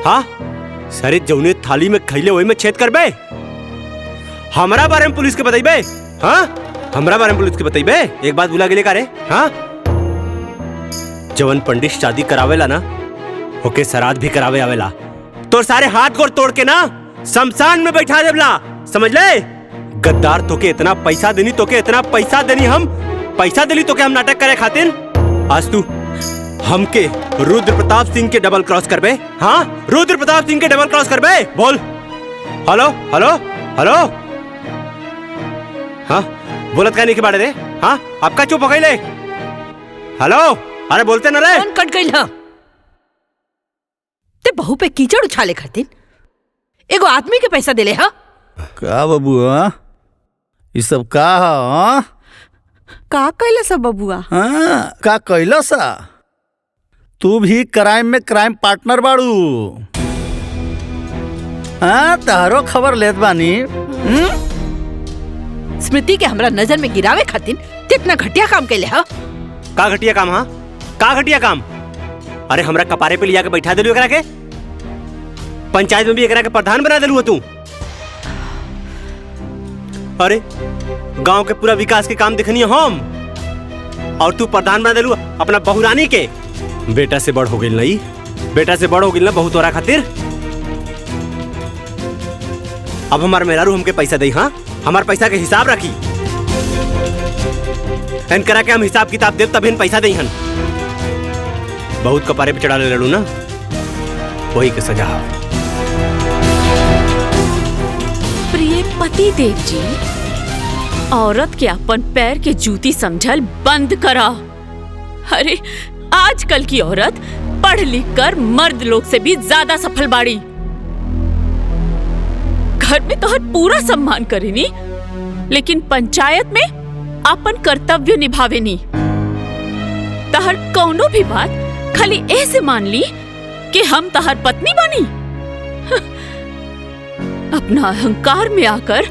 हाँ सारे जौने थाली में खैले वही में छेद करबे। हमरा बारे में पुलिस के बताइबे? हाँ हमरा बारे में पुलिस के बताइबे? एक बात भुला गेले का रे? हाँ जवन पंडित शादी करावेला ना, ओके श्राद्ध भी करावे आवेला। तो सारे हाथ गोड़ तोड़ के ना शमशान में बैठा देवला, समझ ले? गद्दार तोके इतना पैसा देनी, तोके इतना पैसा देनी, हम पैसा देली तोके हम नाटक करे खातिर। आज तू हमके रुद्र प्रताप सिंह के डबल क्रॉस करबे? हाँ रुद्र प्रताप सिंह के डबल क्रॉस करबे? बोल। Hello hello hello. हाँ बोलत कहने के बारे रे? हाँ आपका चुप हो गई ले। हेलो अरे बोलते न रे। कौन कट गई ना? ते बहू पे कीचड़ उछाले खातिर एगो आदमी के पैसा देले? हा का बबुआ ये सब का? हाँ का कैला सब बबुआ? हाँ का कैला सा? तू भी क्राइम में क्राइम पार्टनर बाड़ू। हाँ तारो खबर लेत बानी। स्मृति के हमरा नजर में गिरावे खातिर कितना घटिया काम कैले? हा का घटिया काम? हाँ का घटिया काम? अरे हमरा कपारे पे लिया के बैठा देलू एकरा के, पंचायत में भी एकरा के प्रधान बना देलू तू। अरे गांव के पूरा विकास के काम देखनी हम, और तू प्रधान बना देलू अपना बहुरानी के। बेटा से बड़ हो गई नहीं, बेटा से बड़ हो गई ना बहुत तोरा खातिर। अब हमार मेहरारू हमके पैसा दे। हाँ हमार पैसा के हिसाब रखी, एन करा के हम हिसाब किताब देव तब इन पैसा दे। हन बहुत कपारे पे चढ़ा ले लड़ू ना, वही के सजा। प्रिय पति देव जी, औरत के अपन पैर के जूती समझल बंद करा। अरे आजकल की औरत पढ़ लिख कर मर्द लोग से भी ज्यादा सफल बाड़ी। घर में तो हर पूरा सम्मान करेनी, लेकिन पंचायत में अपन कर्तव्य निभावेनी। तहर कौनो भी बात खाली ऐसे मान ली कि हम तहर पत्नी बनी। अपना अहंकार में आकर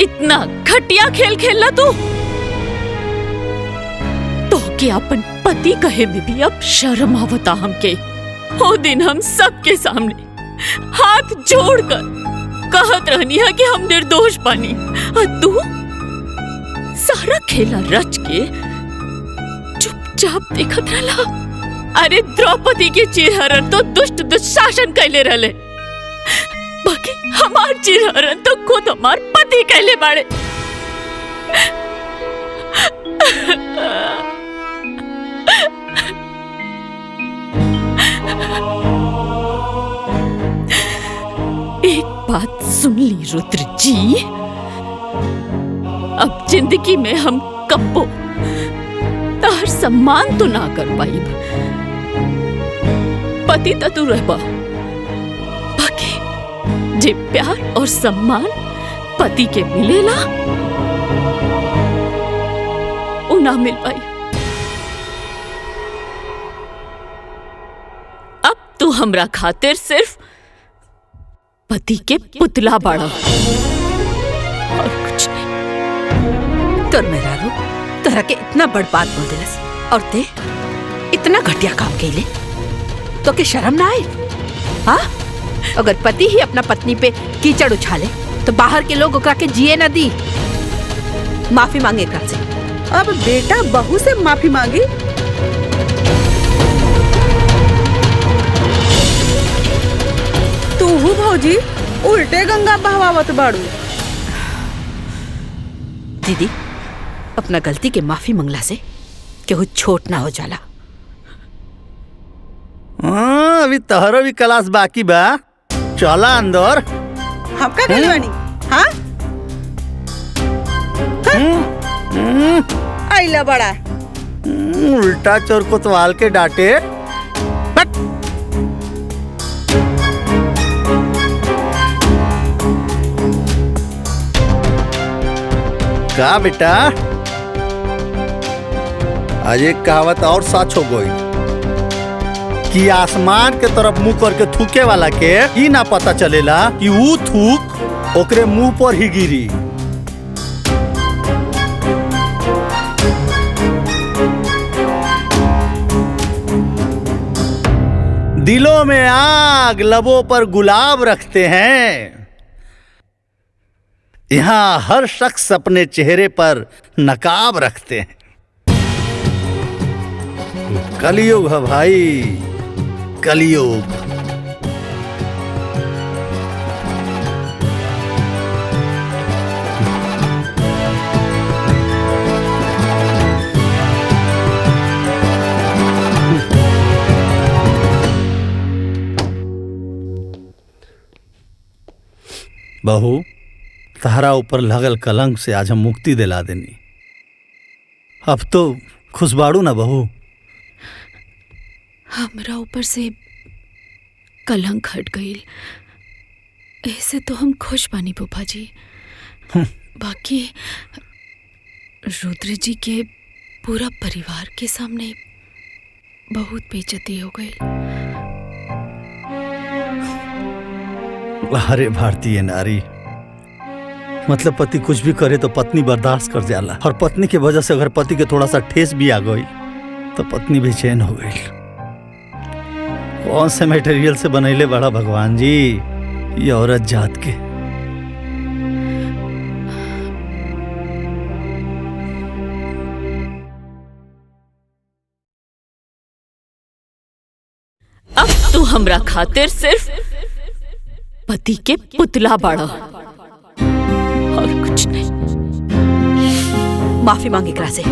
इतना घटिया खेल खेलना तू तो कि अपन पति कहे में भी अब शर्म आवता हमके। वो दिन हम सबके सामने हाथ जोड़कर कहत रहनी है कि हम निर्दोष बनी, और तू सारा खेला रच के चुपचाप देखत रहला। अरे द्रौपदी के चिरहरण तो दुष्ट दुशासन कैले रहले, बाकी हमार चिरहरण तो खुद हमार पति कैले बाड़े। बात सुन ली रुद्र जी। अब जिंदगी में हम कब्बो तार सम्मान तो ना कर पाई। पति तो तू रहबा, बाकी जे प्यार और सम्मान पति के मिलेला वो ना मिल पाई। अब तू हमरा खातिर सिर्फ पति के पुतला बाड़ा और कुछ नहीं। तोर मेरा रू तोरा के इतना बड़ बात बोल दिलस और ते इतना घटिया काम कैले तो के शर्म ना आए? हाँ, अगर पति ही अपना पत्नी पे कीचड़ उछाले तो बाहर के लोग ओकरा के जिए न दी। माफी मांगे एकरा से। अब बेटा बहू से माफी मांगी? तू भौजी उल्टे गंगा बहवावत बाड़ू। दीदी, अपना गलती के माफी मंगला से केहू छोट ना हो जाला। अभी तहरो भी क्लास बाकी बा, चला अंदर। हम का गइल बानी? हाँ आइला बड़ा उल्टा चोर कोतवाल के डांटे। बट का बेटा, आज एक कहावत और सच हो गई कि आसमान के तरफ मुंह करके थूके वाला के ही ना पता चलेला कि वो थूक ओकरे मुंह पर ही गिरी। दिलों में आग, लबों पर गुलाब रखते हैं। यहाँ हर शख्स अपने चेहरे पर नकाब रखते हैं। कलयुग है भाई, कलयुग। बहू, तहरा ऊपर लगल कलंक से आज हम मुक्ति दिला देनी। अब तो खुशबाड़ू ना बहू? हमरा ऊपर से कलंक हट गई, ऐसे तो हम खुश बानी फूफा जी। बाकी रुद्र जी के पूरा परिवार के सामने बहुत बेइज्जती हो गई। अरे भारतीय नारी, मतलब पति कुछ भी करे तो पत्नी बर्दाश्त कर जाला, और पत्नी की वजह से अगर पति के थोड़ा सा ठेस भी आ गई तो पत्नी बेचैन हो गई। कौन से मटेरियल से बनैले बड़ा भगवान जी ये औरत जात के। अब तू हमरा खातिर सिर्फ पति के पुतला बाड़ा और कुछ नहीं। माफी मांगे एकरा से।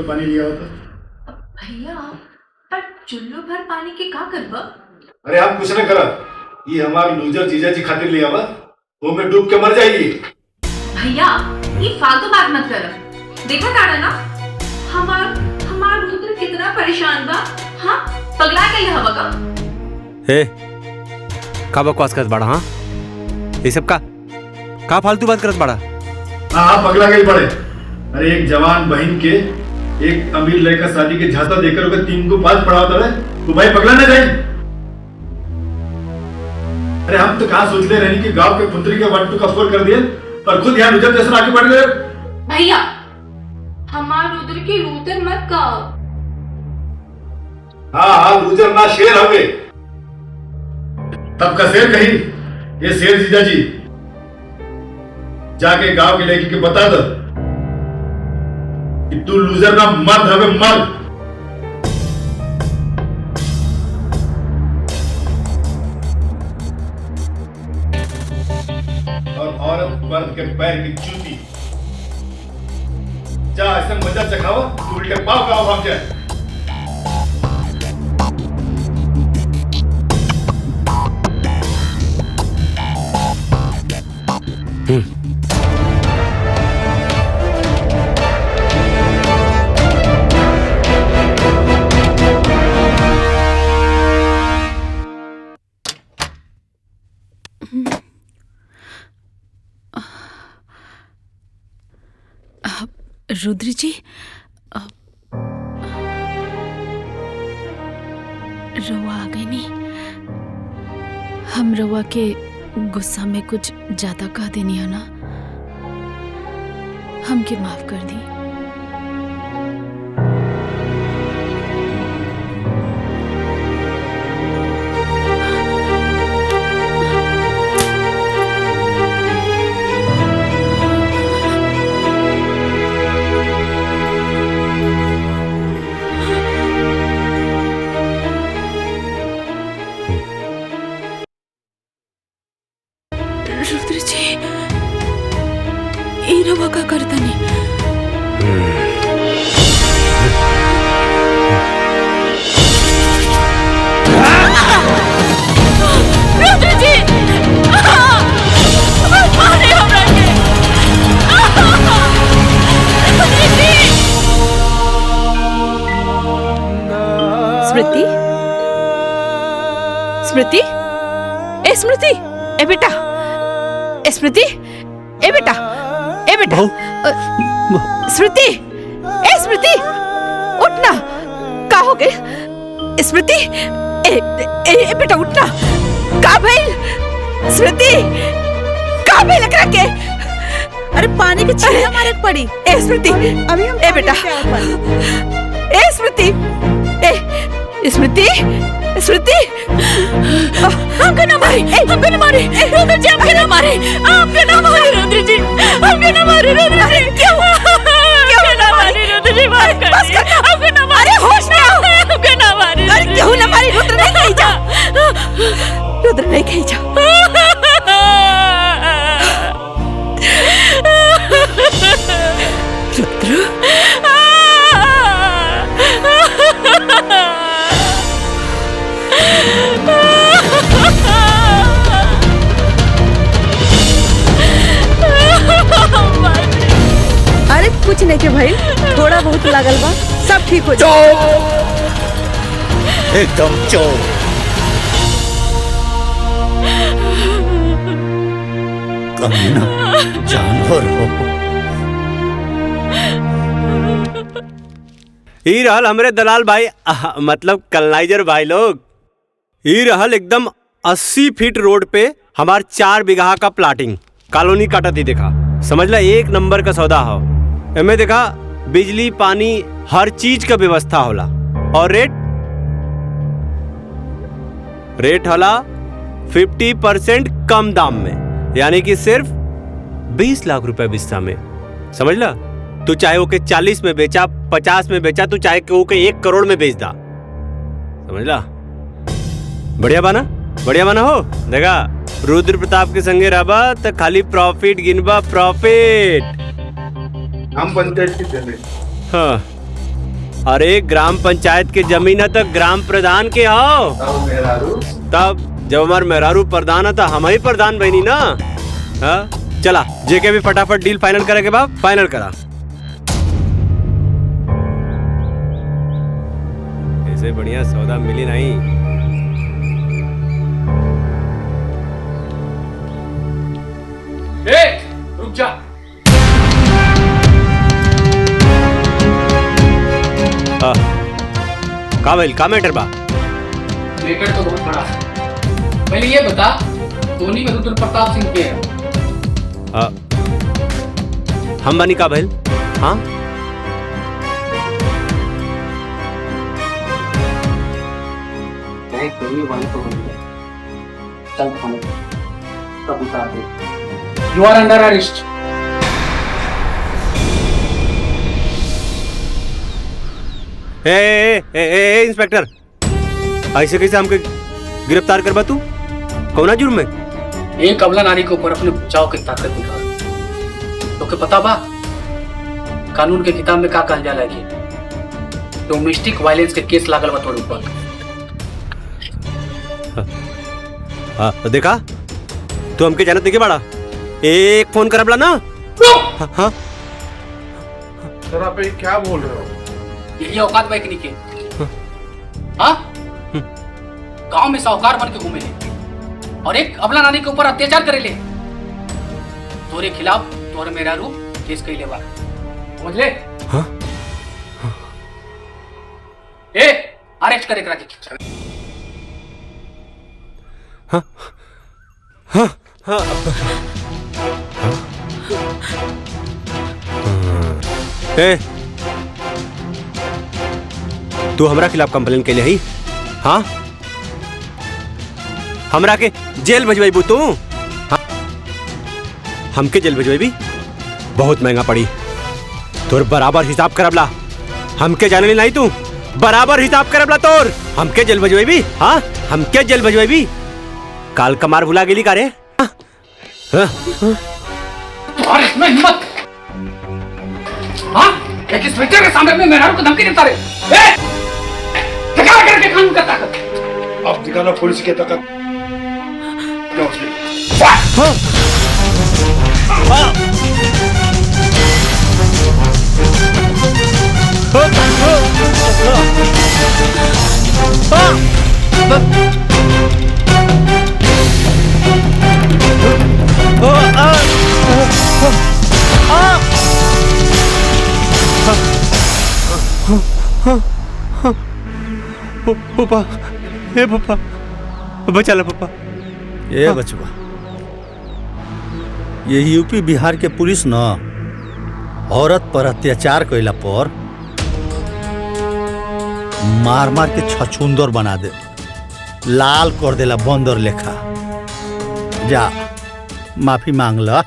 पानी लिया होता भैया, पर चुल्लू भर पानी के का करबा? अरे आप कुछ न करा, ये हमारे लूजर जीजा जी खातिर लिया हुआ, वो में डूब के मर जाएगी। भैया, ये फालतू बात मत कर। देखा ताड़ा ना, हमार रुद्र कितना परेशान बा। हाँ, पगला गई हवा का। हे का बकवास करत बाड़ा? हाँ, ये सब का फालतू बात करत बाड़ा? हाँ पगला गई बड़े। अरे एक जवान बहन के एक अमीर लड़का शादी के झांसा देकर ओके 3 को 5 पढ़ाता है, तो भाई पगला ना जाए। अरे हम तो कहाँ सोचते रहे कि गांव के पुत्री के 1 2 का 4 कर दिए और खुद यहाँ रुजर जैसा आगे बढ़ गए। भैया, हमार रुद्र की लूतर मत कहो। हाँ रुजर ना शेर हो गए। तब का शेर कही, ये शेर जीजा जी जाके गांव के लड़की के बता दो कि तू लूजर ना मर्द हवे, मर्द। और औरत मर्द के पैर की जूती। जा ऐसे मजा चखाओ तू उल्टे पाव का भाग जाए। रुद्र जी, रवा आ गई नहीं। हम रवा के गुस्सा में कुछ ज्यादा कह देनी है ना, हमके माफ कर दी। रुद्र जी, ई रवा का करता नहीं। रुद्र जी, मारे हमरा के। स्मृति, स्मृति, ए स्मृति, ए बेटा, ए स्मृति, ए बेटा, ए बेटा, स्मृति, ए स्मृति, उठना। का हो गए स्मृति? ए बेटा उठना। का भइल स्मृति? का भइल एकरा के? अरे पानी के छींटे मारे पड़ी। ए स्मृति, अभी हम ए बेटा, ए स्मृति, ए स्मृति, स्मृति, हमको ना मारे, हमको ना मारे, रुद्र जी हमको ना मारे, आपको ना मारे रुद्र जी, हमको ना मारे रुद्र जी। क्यों ना मारे रुद्र जी? बस कर, हमको ना मारे, होश में आओ, हमको ना मारे। अरे क्यों ना मारे? रुद्र नहीं कहीं जा, रुद्र नहीं कहीं जा। रुद्र, अरे कुछ नहीं के भाई, थोड़ा बहुत लागल बा, सब ठीक हो जाए। एकदम चोर। कमीना जानवर हो। ई रहल हमरे दलाल भाई, मतलब कलनाइजर भाई लोग। ई रहल एकदम 80 फीट रोड पे हमार 4 बीघा का प्लाटिंग कॉलोनी काटा थी। देखा, समझ ला, 1 नंबर का सौदा हो। एमे देखा, बिजली पानी हर चीज का व्यवस्था होला। और रेट होला 50% कम दाम में, यानी कि सिर्फ 20 लाख रुपए बिस्सा में। समझ ला, तू चाहे ओके 40 में बेचा, 50 में बेचा, तू चाहे ओके 1 करोड़ में बेच दा। समझ ला, बढ़िया बाना, बढ़िया बाना हो। देखा, रुद्र प्रताप के संगे रहबा तो खाली प्रॉफिट गिनबा, प्रॉफिट। हम पंचायत की जमीन। हाँ, अरे ग्राम पंचायत के जमीन है तो ग्राम प्रधान के हो। तब जब हमार मेहरारू प्रधान है तो हम ही प्रधान बनी ना। हाँ, चला जेके भी फटाफट डील फाइनल करे के बाद फाइनल करा। इससे बढ़िया सौदा मिली नहीं। रुक जा। का भाई का मैटर बा? मैटर तो बहुत बड़ा है। पहले ये बता, धोनी में रुद्र प्रताप सिंह के है? हम बनी का भाई? हाँ You are under arrest. Inspector, ऐसे कैसे हमके गिरफ्तार करबा तू? कौना जुर्म में? एक अबला नारी के ऊपर अपने बचाव की ताकत दिखा। तो के पता बा कानून के किताब में का कहल जाला है कि डोमेस्टिक वायलेंस के केस लागल बा तोर ऊपर। देखा तू हमके जानत नहीं बाड़ा। एक फोन करबला ना। हाँ सर आप ये क्या बोल रहे हो? यही औकात बैकनी के। हाँ गांव में साहूकार बन के घूमे ले और एक अबला नानी के ऊपर अत्याचार करे ले। तोरे खिलाफ तोर मेरा रूप केस कैले बा, समझ ले? हाँ ए अरेस्ट करे करा के। हाँ हाँ हाँ ए तू हमरा खिलाफ कंप्लेन के लिए ही? हाँ हमरा के जेल भेजबू तू? हाँ? हमके जेल भेजबी बहुत महंगा पड़ी। तोर बराबर हिसाब करबला। हमके जाने नहीं तू बराबर हिसाब करबला तोर। हमके जेल भेजबी? हाँ हमके जेल भेजबी? काल कमार भुला गेली का रे? और इसमें हिम्मत? हाँ एक इंस्पेक्टर के सामने में मेहरारू को धमकी देता रे। दिखा करके कानून का ताकत। अब दिखाना पुलिस की ताकत। पापा ए पापा बचा ला पापा। ये बचवा, ये यूपी बिहार के पुलिस न औरत पर अत्याचार कैला पर मार मार के छछुंदर बना दे, लाल कर देला बंदर लेखा। जा माफी मांग ला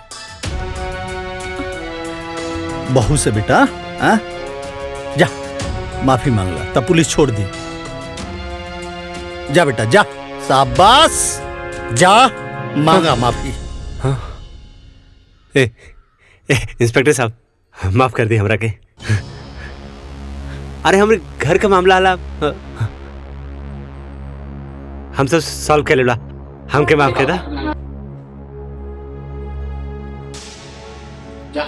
बहू से बेटा। हाँ जा माफी मांग ला तब पुलिस छोड़ दी। जा बेटा जा, शाबाश जा मांगा माफी। हाँ इंस्पेक्टर साहब माफ कर दी हमरा के। अरे हमरे घर का मामला आला हम सब सॉल्व कर लेला। हमके माफ कर दा। जा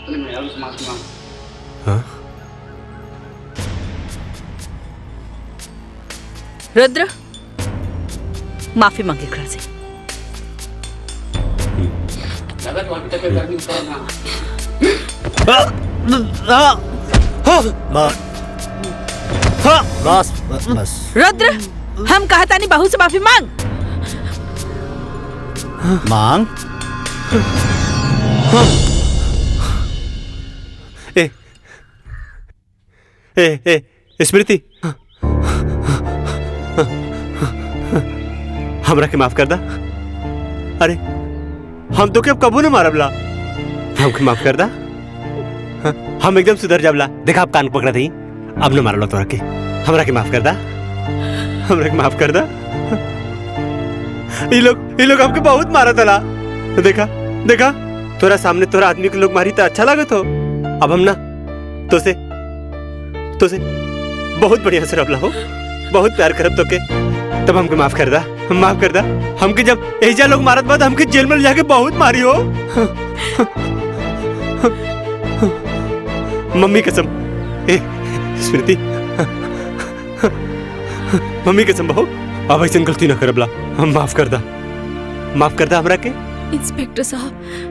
मेहरारू से माफी मांग। हाँ रुद्र माफी मांगे एकरा से। लगा तो अभी तक गर्मी उतर ना। बस बस। रुद्र हम कहता नहीं बहू से माफी मांग। मांग। स्मृति हमरा के माफ कर दा। अरे हम तो के अब कबू न मारबला। हमके माफ कर दा। हम एकदम सुधर जाबला। देखा आप कान पकड़ा थी अब न मारलो तोरा के। हमरा के माफ कर दा। हमरा के माफ कर दा। ये लोग हमके बहुत मारा तला। देखा देखा तोरा सामने तोरा आदमी के लोग मारी तो अच्छा लागत हो। अब हम ना तो से बहुत बढ़िया से रबला हो, बहुत प्यार करब तो के। तब हमके माफ कर दा, माफ कर दा। हमके जब ऐजा लोग मारत बाद हमके जेल में जाके बहुत मारी हो। मम्मी कसम। स्मृति मम्मी कसम बहू अब ऐसे गलती ना करबला, हम माफ कर दा हमरा के। इंस्पेक्टर साहब